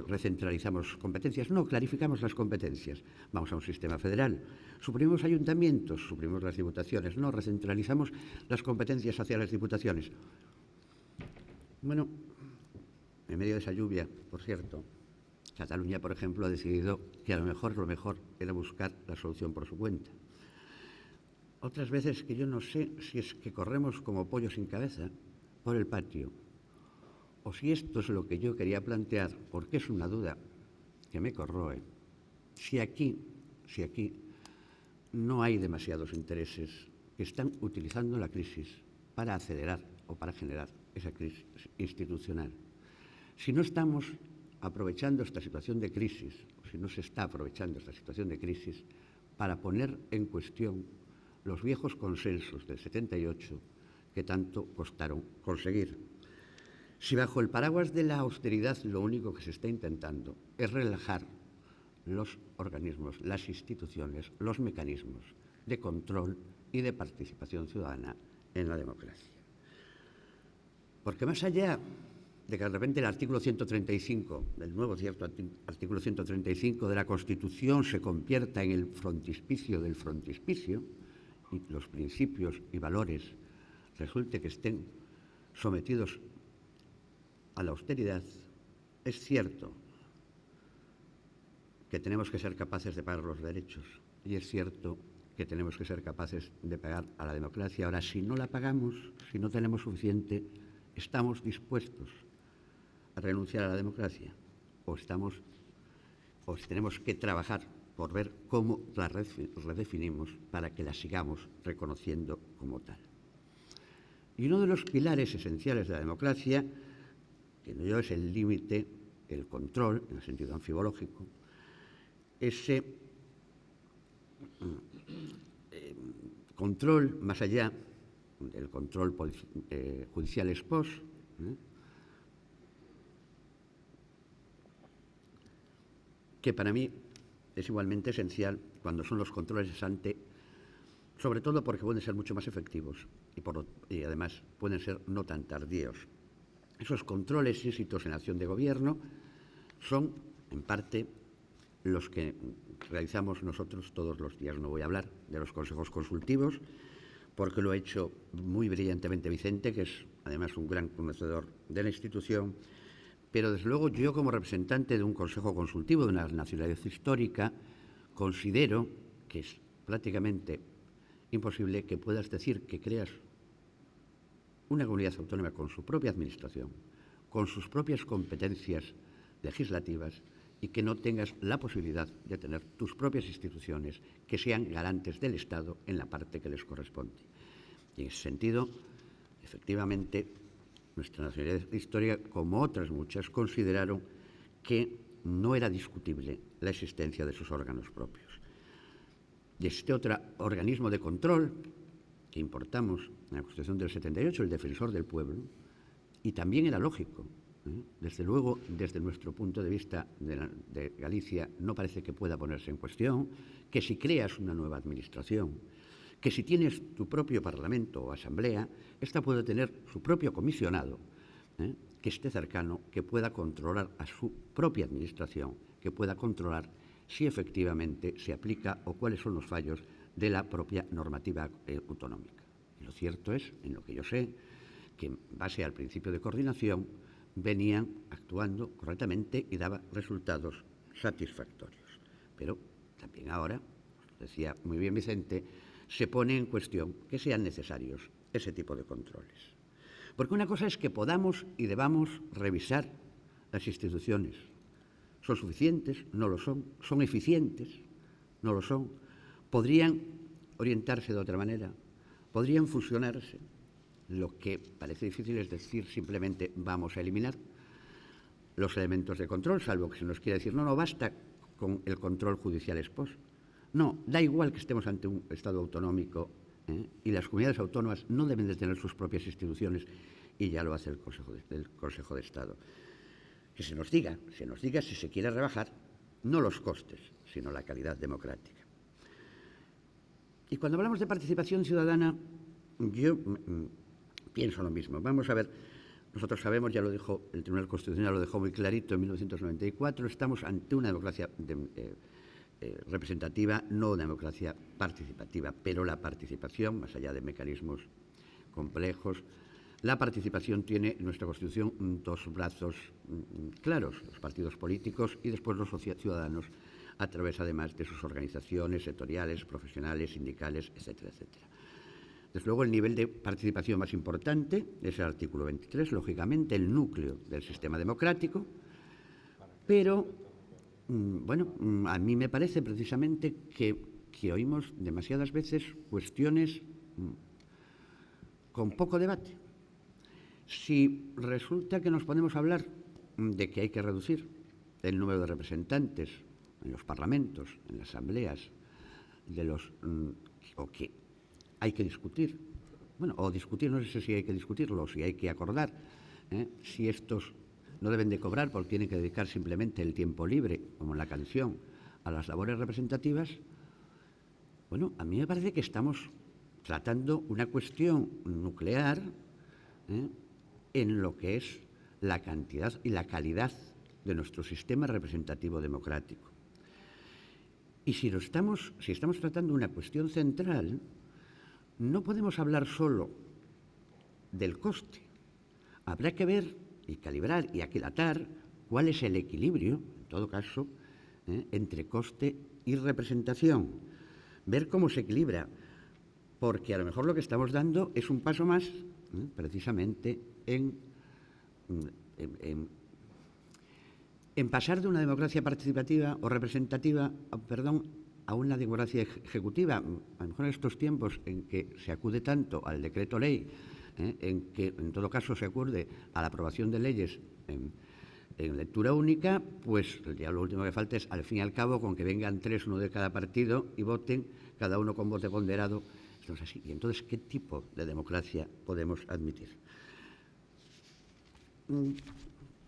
recentralizamos competencias. No, clarificamos las competencias. Vamos a un sistema federal. Suprimimos ayuntamientos, suprimimos las diputaciones. No, recentralizamos las competencias hacia las diputaciones. Bueno, en medio de esa lluvia, por cierto, Cataluña, por ejemplo, ha decidido que a lo mejor era buscar la solución por su cuenta. Otras veces que yo no sé si es que corremos como pollos sin cabeza por el patio o si esto es lo que yo quería plantear, porque es una duda que me corroe. Si aquí no hay demasiados intereses que están utilizando la crisis para acelerar o para generar esa crisis institucional. Si no estamos aprovechando esta situación de crisis, o si no se está aprovechando esta situación de crisis para poner en cuestión los viejos consensos del 78 que tanto costaron conseguir. Si bajo el paraguas de la austeridad lo único que se está intentando es relajar los organismos, las instituciones, los mecanismos de control y de participación ciudadana en la democracia. Porque más allá de que de repente el artículo 135, del nuevo cierto artículo 135 de la Constitución se convierta en el frontispicio del frontispicio y los principios y valores resulte que estén sometidos a la austeridad, es cierto que tenemos que ser capaces de pagar los derechos y es cierto que tenemos que ser capaces de pagar a la democracia. Ahora, si no la pagamos, si no tenemos suficiente, ¿estamos dispuestos a renunciar a la democracia? ¿O tenemos que trabajar por ver cómo la redefinimos para que la sigamos reconociendo como tal? Y uno de los pilares esenciales de la democracia, que no es el límite, el control, en el sentido anfibológico, ese control más allá del control judicial ex post, que para mí es igualmente esencial cuando son los controles ex ante, sobre todo porque pueden ser mucho más efectivos y además pueden ser no tan tardíos. Esos controles éxitos en la acción de gobierno son, en parte, los que realizamos nosotros todos los días. No voy a hablar de los consejos consultivos, porque lo ha hecho muy brillantemente Vicente, que es además un gran conocedor de la institución, pero desde luego yo, como representante de un consejo consultivo de una nacionalidad histórica, considero que es prácticamente imposible que puedas decir que creas una comunidad autónoma con su propia administración, con sus propias competencias legislativas y que no tengas la posibilidad de tener tus propias instituciones que sean garantes del Estado en la parte que les corresponde. Y en ese sentido, efectivamente, nuestra nacionalidad histórica, como otras muchas, consideraron que no era discutible la existencia de sus órganos propios. Y este otro organismo de control que importamos en la Constitución del 78, el Defensor del Pueblo, y también era lógico. Desde luego, desde nuestro punto de vista de Galicia, no parece que pueda ponerse en cuestión que si creas una nueva administración, que si tienes tu propio Parlamento o Asamblea, esta puede tener su propio comisionado, que esté cercano, que pueda controlar a su propia administración, que pueda controlar si efectivamente se aplica o cuáles son los fallos de la propia normativa autonómica. Y lo cierto es, en lo que yo sé, que en base al principio de coordinación venían actuando correctamente y daba resultados satisfactorios. Pero también ahora, decía muy bien Vicente, se pone en cuestión que sean necesarios ese tipo de controles. Porque una cosa es que podamos y debamos revisar las instituciones. ¿Son suficientes? ¿No lo son? ¿Son eficientes? no lo son, podrían orientarse de otra manera, podrían fusionarse. Lo que parece difícil es decir simplemente vamos a eliminar los elementos de control, salvo que se nos quiera decir no basta con el control judicial ex post. No, da igual que estemos ante un Estado autonómico y las comunidades autónomas no deben de tener sus propias instituciones y ya lo hace el Consejo de Estado. Que se nos diga si se quiere rebajar no los costes, sino la calidad democrática. Y cuando hablamos de participación ciudadana, yo pienso lo mismo. Vamos a ver, nosotros sabemos, ya lo dijo el Tribunal Constitucional, lo dejó muy clarito en 1994, estamos ante una democracia representativa, no una democracia participativa, pero la participación, más allá de mecanismos complejos, la participación tiene en nuestra Constitución dos brazos claros, los partidos políticos y después los ciudadanos, a través además de sus organizaciones sectoriales, profesionales, sindicales, etcétera, etcétera. Desde luego, el nivel de participación más importante es el artículo 23, lógicamente, el núcleo del sistema democrático, pero, bueno, a mí me parece precisamente que oímos demasiadas veces cuestiones con poco debate. Si resulta que nos ponemos a hablar de que hay que reducir el número de representantes en los parlamentos, en las asambleas, o que hay que discutir, bueno, o discutir, no sé si hay que discutirlo, o si hay que acordar, si estos no deben de cobrar porque tienen que dedicar simplemente el tiempo libre, como en la canción, a las labores representativas. Bueno, a mí me parece que estamos tratando una cuestión nuclear en lo que es la cantidad y la calidad de nuestro sistema representativo democrático. Y si estamos tratando una cuestión central, no podemos hablar solo del coste. Habrá que ver y calibrar y aquilatar cuál es el equilibrio, en todo caso, entre coste y representación. Ver cómo se equilibra, porque a lo mejor lo que estamos dando es un paso más, precisamente, en pasar de una democracia participativa o representativa, a una democracia ejecutiva. A lo mejor en estos tiempos en que se acude tanto al decreto ley, en que en todo caso se acude a la aprobación de leyes en lectura única, pues ya lo último que falta es, al fin y al cabo, con que vengan 3, uno de cada partido, y voten, cada uno con voto ponderado. Esto es así. Y entonces, ¿qué tipo de democracia podemos admitir?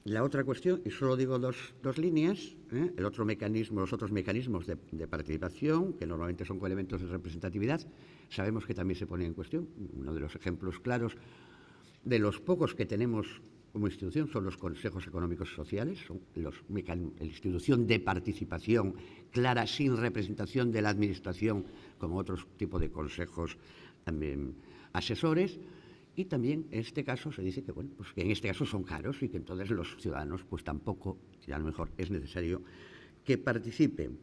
La otra cuestión, y solo digo dos líneas, los otros mecanismos de participación, que normalmente son elementos de representatividad, sabemos que también se ponen en cuestión. Uno de los ejemplos claros de los pocos que tenemos como institución son los consejos económicos y sociales, son la institución de participación clara, sin representación de la administración, como otros tipos de consejos asesores. Y también en este caso se dice que, bueno, pues que en este caso son caros y que entonces los ciudadanos pues tampoco, a lo mejor es necesario que participen.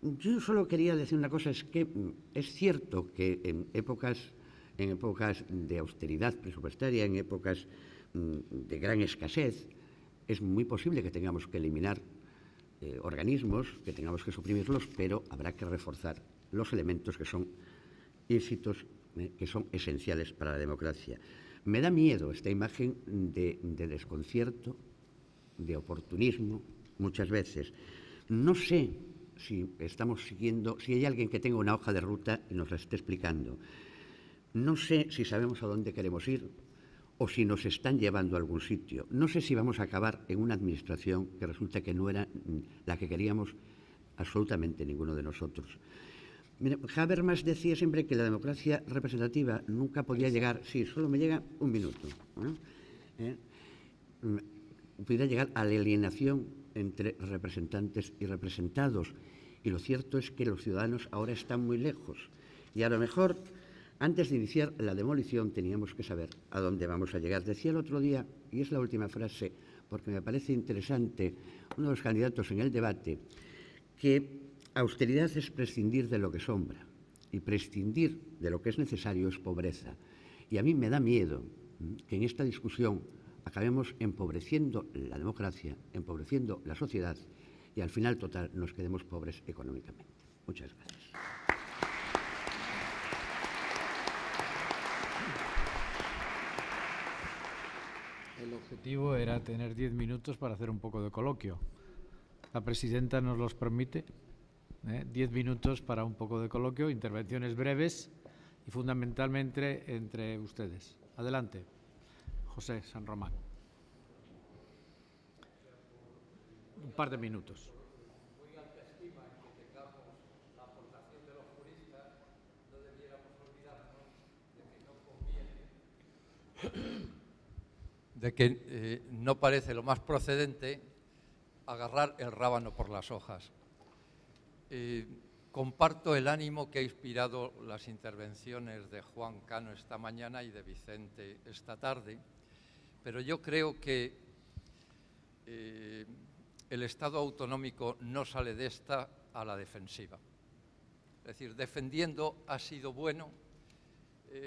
Yo solo quería decir una cosa, es que es cierto que en épocas de austeridad presupuestaria, en épocas de gran escasez, es muy posible que tengamos que eliminar organismos, que tengamos que suprimirlos, pero habrá que reforzar los elementos que son éxitos, que son esenciales para la democracia. Me da miedo esta imagen de desconcierto, de oportunismo, muchas veces. No sé si estamos siguiendo, si hay alguien que tenga una hoja de ruta y nos la esté explicando. No sé si sabemos a dónde queremos ir o si nos están llevando a algún sitio. No sé si vamos a acabar en una administración que resulta que no era la que queríamos absolutamente ninguno de nosotros. Mira, Habermas decía siempre que la democracia representativa nunca podía llegar, sí, solo me llega un minuto, pudiera llegar a la alienación entre representantes y representados. Y lo cierto es que los ciudadanos ahora están muy lejos. Y a lo mejor, antes de iniciar la demolición, teníamos que saber a dónde vamos a llegar. Decía el otro día, y es la última frase, porque me parece interesante, uno de los candidatos en el debate, que austeridad es prescindir de lo que sombra, y prescindir de lo que es necesario es pobreza. Y a mí me da miedo que en esta discusión acabemos empobreciendo la democracia, empobreciendo la sociedad, y al final, total, nos quedemos pobres económicamente. Muchas gracias. El objetivo era tener 10 minutos para hacer un poco de coloquio. La presidenta nos los permite. 10 minutos para un poco de coloquio, intervenciones breves y fundamentalmente entre ustedes. Adelante, José San Román. Un par de minutos. Muy alta estima en que tengamos la aportación de los juristas, no debiéramos olvidarnos de que no conviene, de que no parece lo más procedente agarrar el rábano por las hojas. Comparto el ánimo que ha inspirado las intervenciones de Juan Cano esta mañana y de Vicente esta tarde, pero yo creo que el Estado autonómico no sale de esta a la defensiva. Es decir, defendiendo ha sido bueno,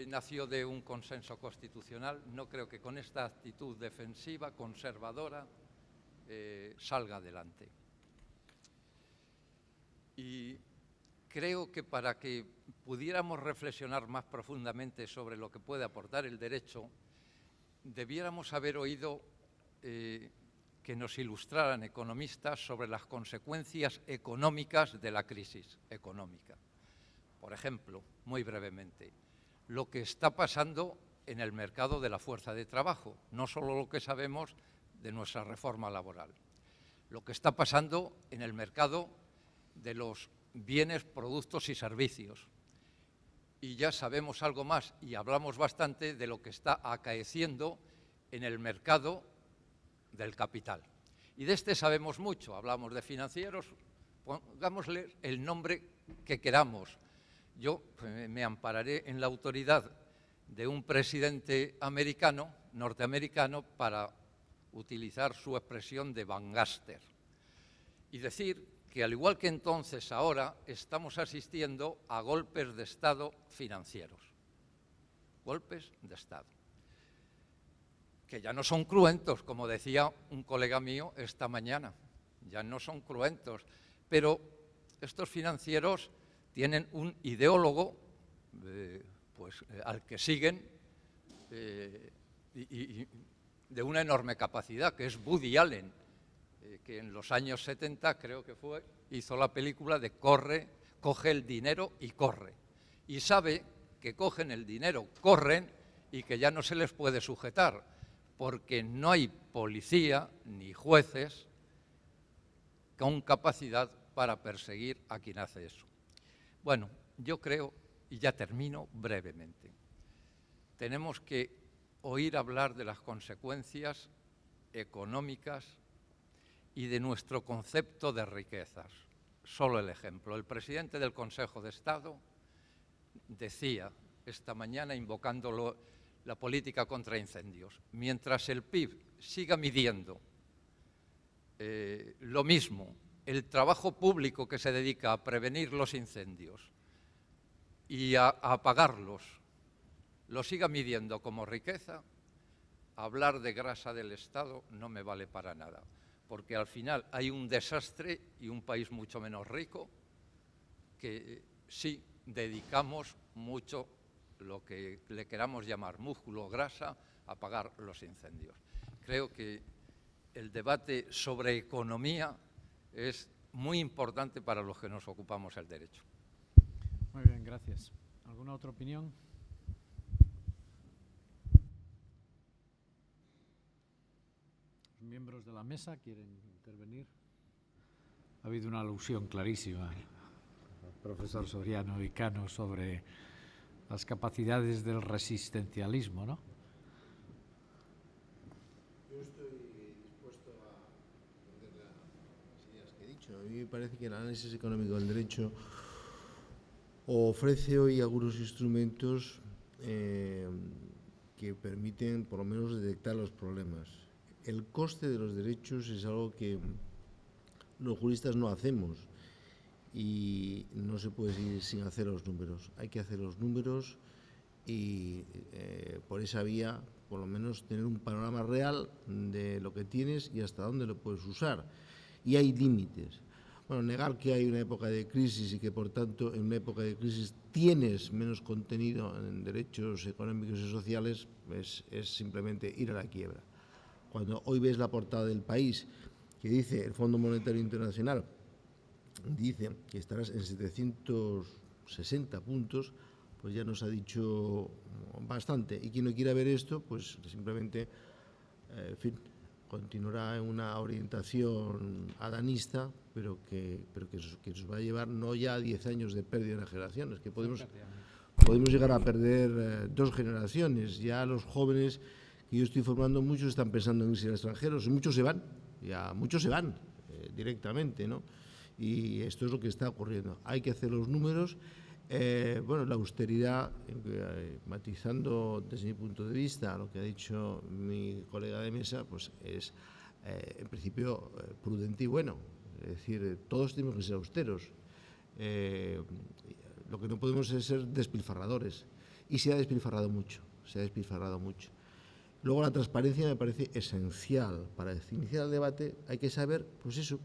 nació de un consenso constitucional. No creo que con esta actitud defensiva, conservadora, salga adelante. Y creo que para que pudiéramos reflexionar más profundamente sobre lo que puede aportar el derecho, debiéramos haber oído que nos ilustraran economistas sobre las consecuencias económicas de la crisis económica. Por ejemplo, muy brevemente, lo que está pasando en el mercado de la fuerza de trabajo, no solo lo que sabemos de nuestra reforma laboral, lo que está pasando en el mercado de los bienes, productos y servicios. Y ya sabemos algo más y hablamos bastante de lo que está acaeciendo en el mercado del capital. Y de este sabemos mucho, hablamos de financieros, pongámosle el nombre que queramos. Yo me ampararé en la autoridad de un presidente norteamericano, para utilizar su expresión de Van Gaster y decir que al igual que entonces, ahora estamos asistiendo a golpes de Estado financieros. Golpes de Estado. Que ya no son cruentos, como decía un colega mío esta mañana. Ya no son cruentos. Pero estos financieros tienen un ideólogo al que siguen y de una enorme capacidad, que es Woody Allen, que en los años 70, creo que fue, hizo la película de coge el dinero y corre. Y sabe que cogen el dinero, corren y que ya no se les puede sujetar, porque no hay policía ni jueces con capacidad para perseguir a quien hace eso. Bueno, yo creo, y ya termino brevemente, tenemos que oír hablar de las consecuencias económicas y de nuestro concepto de riquezas. Solo el ejemplo. El presidente del Consejo de Estado decía esta mañana, invocando la política contra incendios, mientras el PIB siga midiendo lo mismo, el trabajo público que se dedica a prevenir los incendios y a apagarlos, lo siga midiendo como riqueza, hablar de grasa del Estado no me vale para nada, porque al final hay un desastre y un país mucho menos rico que sí dedicamos mucho lo que le queramos llamar músculo o grasa a apagar los incendios. Creo que el debate sobre economía es muy importante para los que nos ocupamos el derecho. Muy bien, gracias. ¿Alguna otra opinión? ¿Los miembros de la mesa quieren intervenir? Ha habido una alusión clarísima al profesor Soriano y Cano sobre las capacidades del resistencialismo, ¿no? Yo estoy dispuesto a entender las ideas que he dicho. A mí me parece que el análisis económico del derecho ofrece hoy algunos instrumentos que permiten, por lo menos, detectar los problemas. El coste de los derechos es algo que los juristas no hacemos y no se puede seguir sin hacer los números. Hay que hacer los números y por esa vía, por lo menos, tener un panorama real de lo que tienes y hasta dónde lo puedes usar. Y hay límites. Bueno, negar que hay una época de crisis y que, por tanto, en una época de crisis tienes menos contenido en derechos económicos y sociales es simplemente ir a la quiebra. Cuando hoy ves la portada del País, que dice el Fondo Monetario Internacional, dice que estarás en 760 puntos, pues ya nos ha dicho bastante. Y quien no quiera ver esto, pues simplemente, en fin, continuará en una orientación adanista, pero que nos va a llevar no ya a 10 años de pérdida de generaciones, que podemos llegar a perder 2 generaciones. Ya los jóvenes que yo estoy formando, muchos están pensando en irse al extranjero, muchos se van, directamente, ¿no? Y esto es lo que está ocurriendo. Hay que hacer los números. Bueno, la austeridad, matizando desde mi punto de vista lo que ha dicho mi colega de mesa, pues es en principio prudente y bueno. Es decir, todos tenemos que ser austeros. Lo que no podemos es ser despilfarradores. Y se ha despilfarrado mucho, Luego la transparencia me parece esencial. Para iniciar el debate hay que saber, pues eso,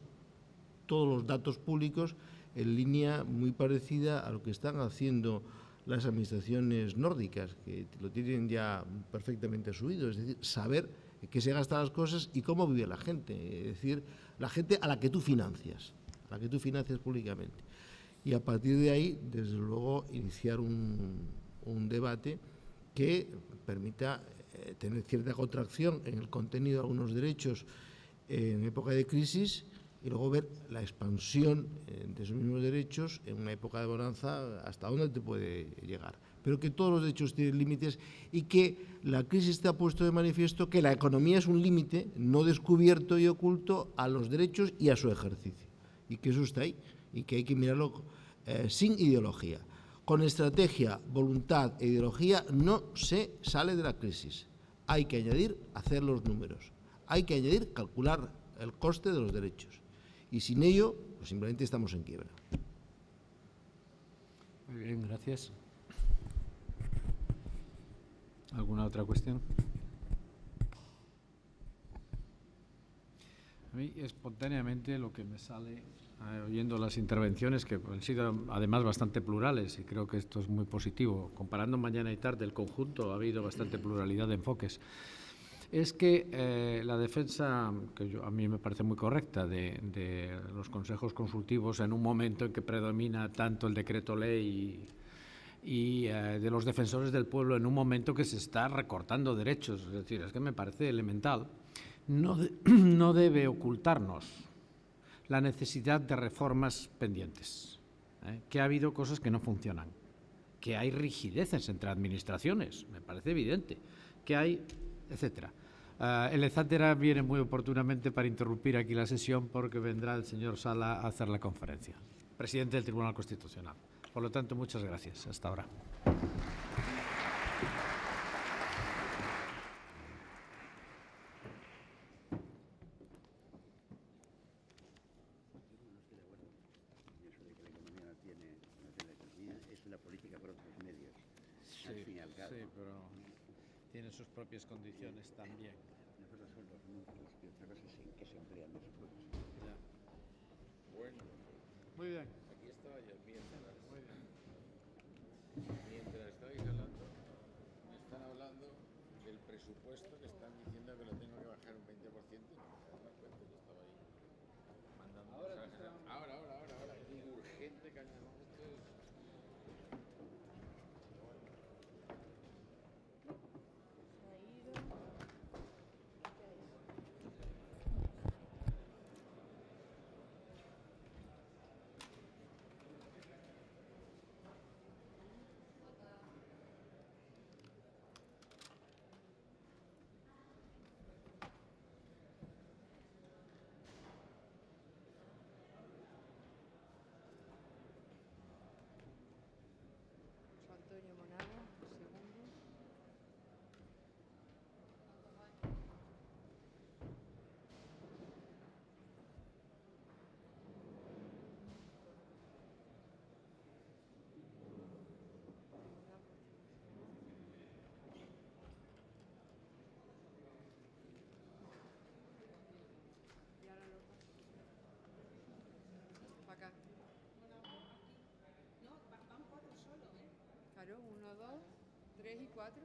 todos los datos públicos en línea muy parecida a lo que están haciendo las administraciones nórdicas, que lo tienen ya perfectamente asumido, es decir, saber qué se gastan las cosas y cómo vive la gente, es decir, la gente a la que tú financias públicamente. Y a partir de ahí, desde luego, iniciar un debate que permita tener cierta contracción en el contenido de algunos derechos en época de crisis, y luego ver la expansión de esos mismos derechos en una época de bonanza, hasta dónde te puede llegar. Pero que todos los derechos tienen límites y que la crisis te ha puesto de manifiesto que la economía es un límite no descubierto y oculto a los derechos y a su ejercicio. Y que eso está ahí y que hay que mirarlo sin ideología. Con estrategia, voluntad e ideología no se sale de la crisis. Hay que añadir, hacer los números. Hay que añadir, calcular el coste de los derechos. Y sin ello, pues simplemente estamos en quiebra. Muy bien, gracias. ¿Alguna otra cuestión? A mí, espontáneamente, lo que me sale, oyendo las intervenciones, que han sido además bastante plurales, y creo que esto es muy positivo, comparando mañana y tarde el conjunto, ha habido bastante pluralidad de enfoques, es que la defensa, que a mí me parece muy correcta, de los consejos consultivos en un momento en que predomina tanto el decreto ley y de los defensores del pueblo en un momento que se está recortando derechos, es decir, es que me parece elemental, no debe ocultarnos la necesidad de reformas pendientes, que ha habido cosas que no funcionan, que hay rigideces entre administraciones, me parece evidente, que hay, etcétera. El etcétera viene muy oportunamente para interrumpir aquí la sesión porque vendrá el señor Sala a hacer la conferencia, presidente del Tribunal Constitucional. Por lo tanto, muchas gracias. Hasta ahora. Sí, pero tiene sus propias condiciones también. Una cosa son los números y otra cosa es en qué se emplean los recursos. Ya. Bueno, Muy bien. aquí estaba yo mientras. Muy bien. Mientras estáis hablando, me están hablando del presupuesto que están diciendo que lo tengo que bajar un 20%. Yo estaba ahí mandando mensajes. Ahora. Urgente que añadamos esto es... acá. No, van 4 solo, ¿eh? Claro, 1, 2, 3 y 4.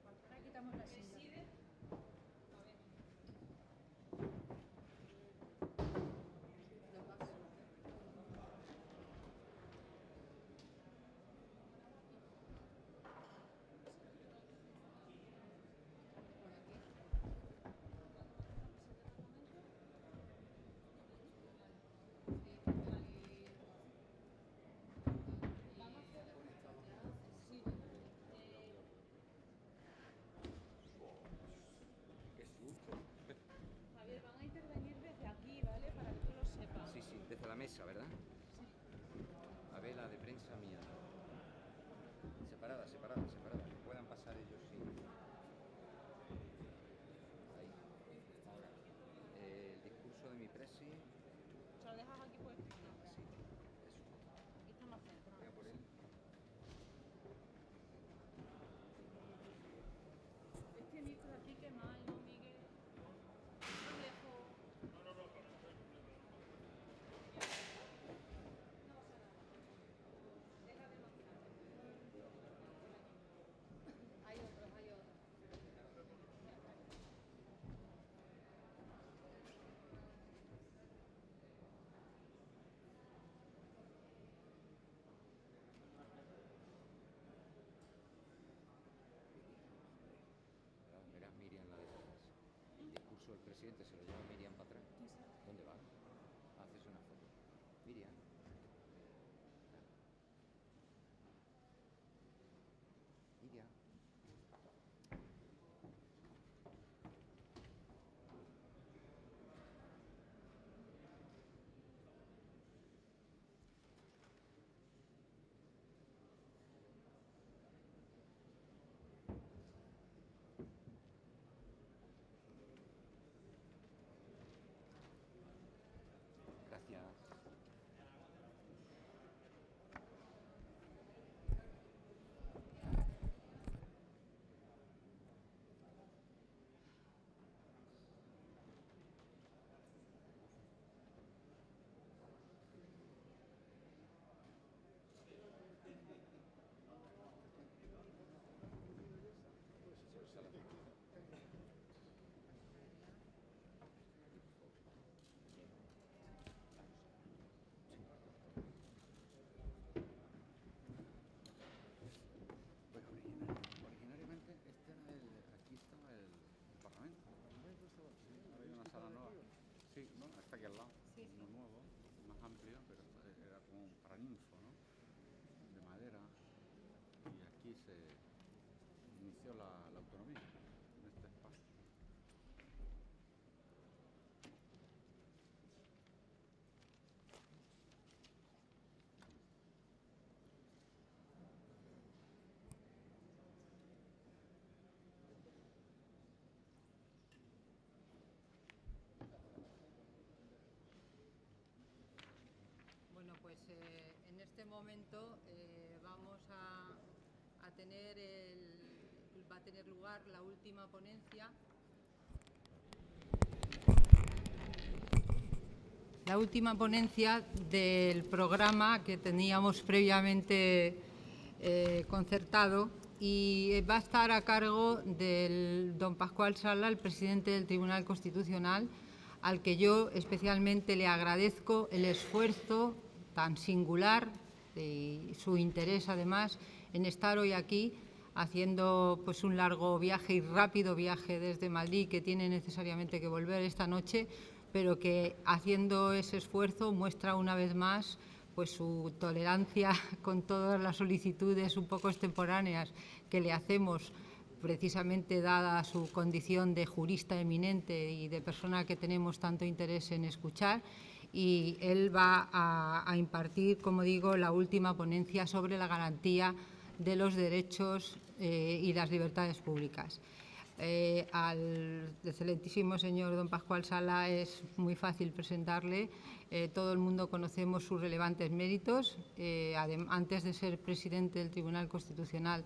Ahora quitamos la silla. Javier, van a intervenir desde aquí, ¿vale? Para que tú lo sepas. Sí, sí, desde la mesa, ¿verdad? Sí. A ver, la de prensa mía. Separada, separada, separada. Que puedan pasar ellos sin... Ahí. Ahora. El discurso de mi presi... ¿Se lo dejas aquí puesto? Sí, eso. Aquí está más centrado. Voy a por él. Este micro aquí que mal, ¿no, Miguel? Más lejos. Hay otros, hay otros. Verás Miriam la de atrás. El discurso del presidente se lo lleva Miriam para atrás. ¿Dónde va? Haces una foto. Miriam. Miriam. Gracias. Bueno, originariamente este era aquí estaba el Parlamento. Ahora hay una sala nueva. Sí, ¿no? Está aquí al lado. Sí, sí. Uno nuevo, más amplio, pero era como un paraninfo, ¿no? De madera. Y aquí se inició la autonomía en este espacio. Bueno, pues en este momento vamos a tener va a tener lugar la última ponencia. La última ponencia del programa que teníamos previamente concertado y va a estar a cargo del don Pascual Sala, el presidente del Tribunal Constitucional, al que yo especialmente le agradezco el esfuerzo tan singular y su interés además en estar hoy aquí haciendo pues un largo viaje y rápido viaje desde Madrid, que tiene necesariamente que volver esta noche, pero que haciendo ese esfuerzo muestra una vez más pues su tolerancia con todas las solicitudes un poco extemporáneas que le hacemos, precisamente dada su condición de jurista eminente y de persona que tenemos tanto interés en escuchar. Y él va a impartir, como digo, la última ponencia sobre la garantía de los derechos y las libertades públicas. Al excelentísimo señor don Pascual Sala es muy fácil presentarle. Todo el mundo conocemos sus relevantes méritos. Antes de ser presidente del Tribunal Constitucional,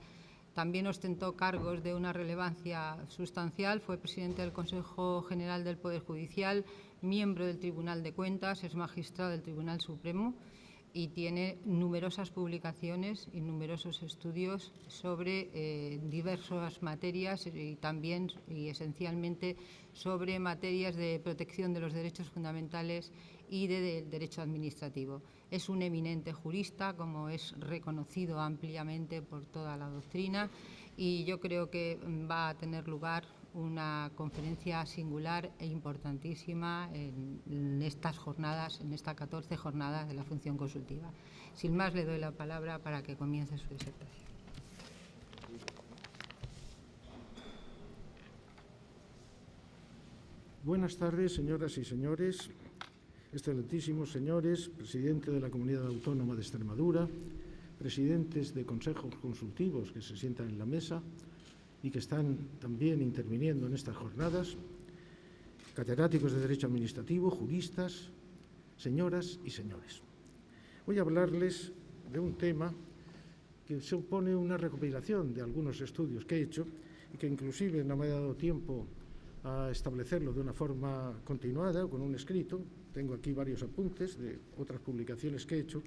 también ostentó cargos de una relevancia sustancial. Fue presidente del Consejo General del Poder Judicial, miembro del Tribunal de Cuentas, es magistrado del Tribunal Supremo y tiene numerosas publicaciones y numerosos estudios sobre diversas materias y también y esencialmente sobre materias de protección de los derechos fundamentales y del derecho administrativo. Es un eminente jurista, como es reconocido ampliamente por toda la doctrina, y yo creo que va a tener lugar una conferencia singular e importantísima en estas jornadas, en estas 14 jornadas de la función consultiva. Sin más, le doy la palabra para que comience su disertación. Buenas tardes, señoras y señores, excelentísimos señores, presidente de la Comunidad Autónoma de Extremadura, presidentes de consejos consultivos que se sientan en la mesa y que están también interviniendo en estas jornadas, catedráticos de Derecho Administrativo, juristas, señoras y señores. Voy a hablarles de un tema que supone una recopilación de algunos estudios que he hecho y que inclusive no me ha dado tiempo a establecerlo de una forma continuada con un escrito. Tengo aquí varios apuntes de otras publicaciones que he hecho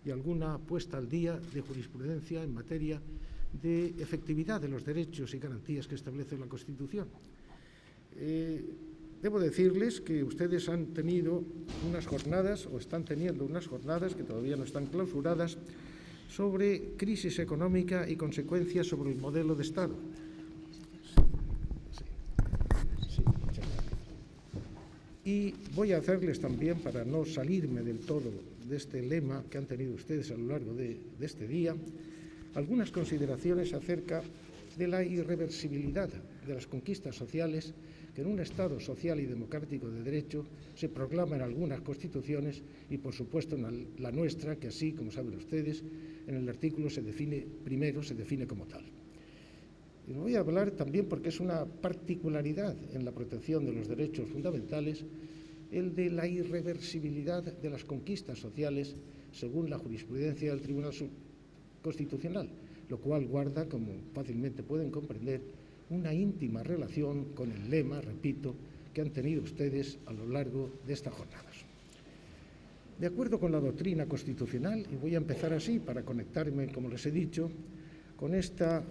y alguna puesta al día de jurisprudencia en materia de efectividad de los derechos y garantías que establece la Constitución. Debo decirles que ustedes han tenido unas jornadas, o están teniendo unas jornadas que todavía no están clausuradas, sobre crisis económica y consecuencias sobre el modelo de Estado. Y voy a hacerles también, para no salirme del todo de este lema que han tenido ustedes a lo largo de este día, algunas consideraciones acerca de la irreversibilidad de las conquistas sociales que en un Estado social y democrático de derecho se proclama en algunas constituciones y, por supuesto, en la nuestra, que así, como saben ustedes, en el artículo primero se define como tal. Y lo voy a hablar también porque es una particularidad en la protección de los derechos fundamentales el de la irreversibilidad de las conquistas sociales según la jurisprudencia del Tribunal Constitucional, lo cual guarda, como fácilmente pueden comprender, una íntima relación con el lema, repito, que han tenido ustedes a lo largo de estas jornadas. De acuerdo con la doctrina constitucional, y voy a empezar así para conectarme, como les he dicho, con esta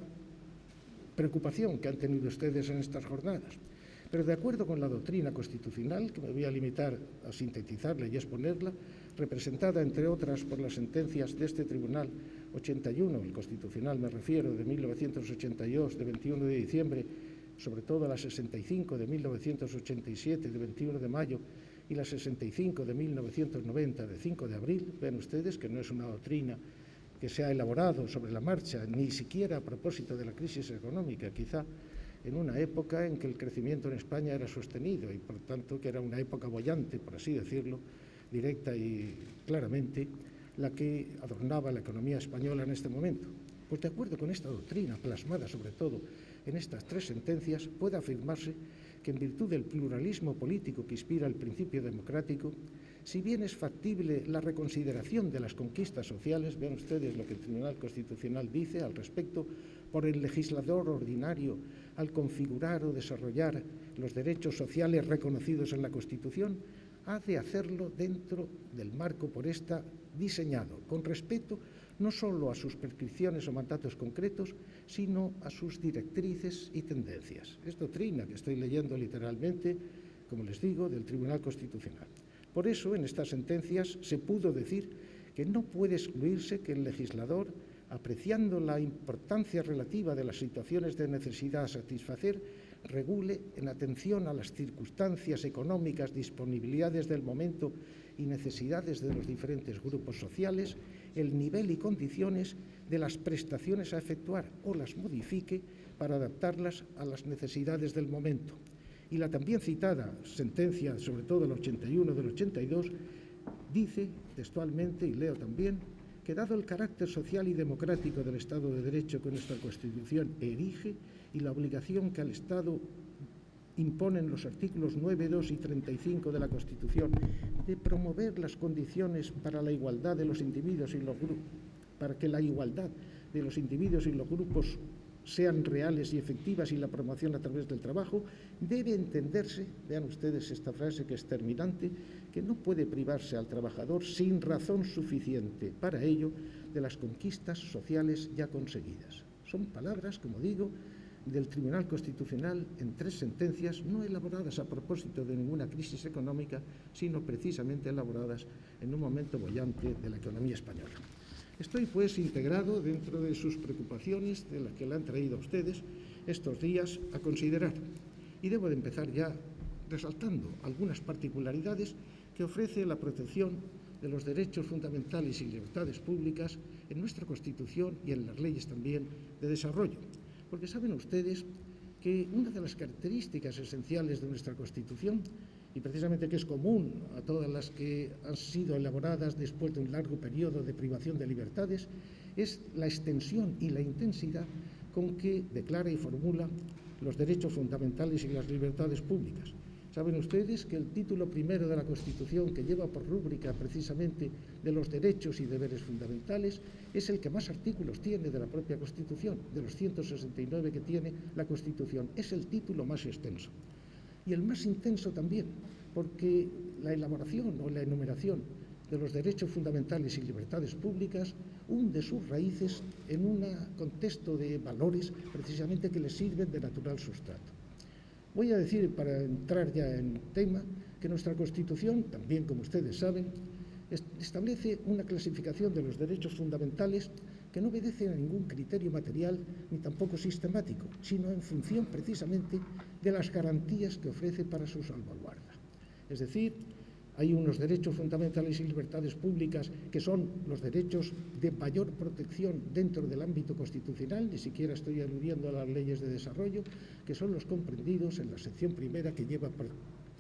preocupación que han tenido ustedes en estas jornadas, pero de acuerdo con la doctrina constitucional, que me voy a limitar a sintetizarla y exponerla, representada, entre otras, por las sentencias de este Tribunal 81, el Constitucional me refiero, de 1982, de 21 de diciembre, sobre todo la 65 de 1987, de 21 de mayo, y la 65 de 1990, de 5 de abril, ven ustedes que no es una doctrina que se ha elaborado sobre la marcha, ni siquiera a propósito de la crisis económica, quizá en una época en que el crecimiento en España era sostenido y, por tanto, que era una época boyante, por así decirlo, directa y claramente, la que adornaba la economía española en este momento. Pues de acuerdo con esta doctrina, plasmada sobre todo en estas tres sentencias, puede afirmarse que en virtud del pluralismo político que inspira el principio democrático, si bien es factible la reconsideración de las conquistas sociales, vean ustedes lo que el Tribunal Constitucional dice al respecto, por el legislador ordinario al configurar o desarrollar los derechos sociales reconocidos en la Constitución, ha de hacerlo dentro del marco por esta diseñado, con respeto no solo a sus prescripciones o mandatos concretos, sino a sus directrices y tendencias. Es doctrina que estoy leyendo literalmente, como les digo, del Tribunal Constitucional. Por eso, en estas sentencias se pudo decir que no puede excluirse que el legislador, apreciando la importancia relativa de las situaciones de necesidad a satisfacer, regule en atención a las circunstancias económicas, disponibilidades del momento y necesidades de los diferentes grupos sociales, el nivel y condiciones de las prestaciones a efectuar o las modifique para adaptarlas a las necesidades del momento. Y la también citada sentencia, sobre todo el 81 del 82, dice textualmente, y leo también, que dado el carácter social y democrático del Estado de Derecho que nuestra Constitución erige y la obligación que al Estado imponen los artículos 9, 2 y 35 de la Constitución de promover las condiciones para la igualdad de los individuos y los grupos, para que la igualdad de los individuos y los grupos sean reales y efectivas y la promoción a través del trabajo, debe entenderse, vean ustedes esta frase que es terminante, que no puede privarse al trabajador sin razón suficiente para ello de las conquistas sociales ya conseguidas. Son palabras, como digo, del Tribunal Constitucional en 3 sentencias, no elaboradas a propósito de ninguna crisis económica, sino precisamente elaboradas en un momento boyante de la economía española. Estoy, pues, integrado dentro de sus preocupaciones, de las que le han traído a ustedes estos días a considerar. Y debo de empezar ya resaltando algunas particularidades que ofrece la protección de los derechos fundamentales y libertades públicas en nuestra Constitución y en las leyes también de desarrollo. Porque saben ustedes que una de las características esenciales de nuestra Constitución, y precisamente que es común a todas las que han sido elaboradas después de un largo periodo de privación de libertades, es la extensión y la intensidad con que declara y formula los derechos fundamentales y las libertades públicas. Saben ustedes que el título primero de la Constitución, que lleva por rúbrica precisamente de los derechos y deberes fundamentales, es el que más artículos tiene de la propia Constitución, de los 169 que tiene la Constitución. Es el título más extenso. Y el más intenso también, porque la elaboración o la enumeración de los derechos fundamentales y libertades públicas hunde sus raíces en un contexto de valores precisamente que les sirven de natural sustrato. Voy a decir, para entrar ya en tema, que nuestra Constitución, también como ustedes saben, establece una clasificación de los derechos fundamentales que no obedece a ningún criterio material ni tampoco sistemático, sino en función precisamente de las garantías que ofrece para su salvaguarda. Es decir, hay unos derechos fundamentales y libertades públicas que son los derechos de mayor protección dentro del ámbito constitucional, ni siquiera estoy aludiendo a las leyes de desarrollo, que son los comprendidos en la sección primera que lleva por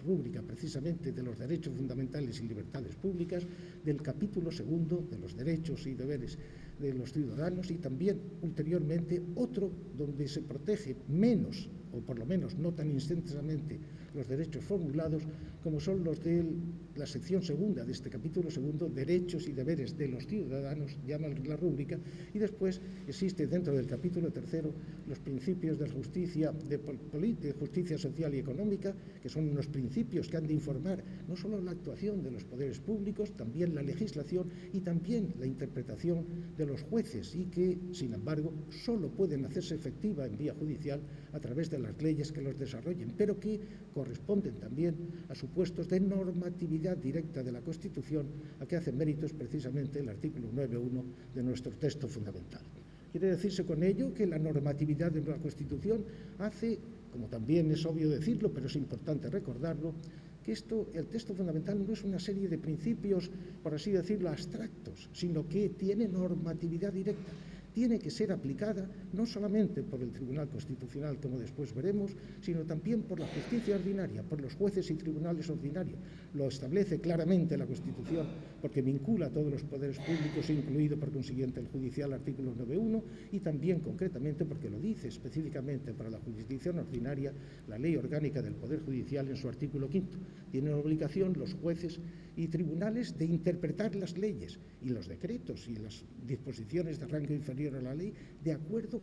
rúbrica precisamente de los derechos fundamentales y libertades públicas, del capítulo segundo de los derechos y deberes de los ciudadanos y también ulteriormente otro donde se protege menos o por lo menos no tan intensamente los derechos formulados como son los de la sección segunda de este capítulo segundo, derechos y deberes de los ciudadanos, llama la rúbrica, y después existe dentro del capítulo tercero los principios de justicia, de justicia social y económica, que son unos principios que han de informar no solo la actuación de los poderes públicos, también la legislación y también la interpretación de los jueces y que, sin embargo, solo pueden hacerse efectiva en vía judicial a través de las leyes que los desarrollen, pero que corresponden también a supuestos de normatividad directa de la Constitución, a que hace méritos precisamente el artículo 9.1 de nuestro texto fundamental. Quiere decirse con ello que la normatividad de la Constitución hace, como también es obvio decirlo, pero es importante recordarlo, que el texto fundamental no es una serie de principios, por así decirlo, abstractos, sino que tiene normatividad directa. Tiene que ser aplicada no solamente por el Tribunal Constitucional, como después veremos, sino también por la justicia ordinaria, por los jueces y tribunales ordinarios. Lo establece claramente la Constitución porque vincula a todos los poderes públicos, incluido por consiguiente el judicial, artículo 9.1, y también concretamente porque lo dice específicamente para la jurisdicción ordinaria la Ley Orgánica del Poder Judicial en su artículo 5. Tienen obligación los jueces y tribunales de interpretar las leyes y los decretos y las disposiciones de rango inferior a la ley de acuerdo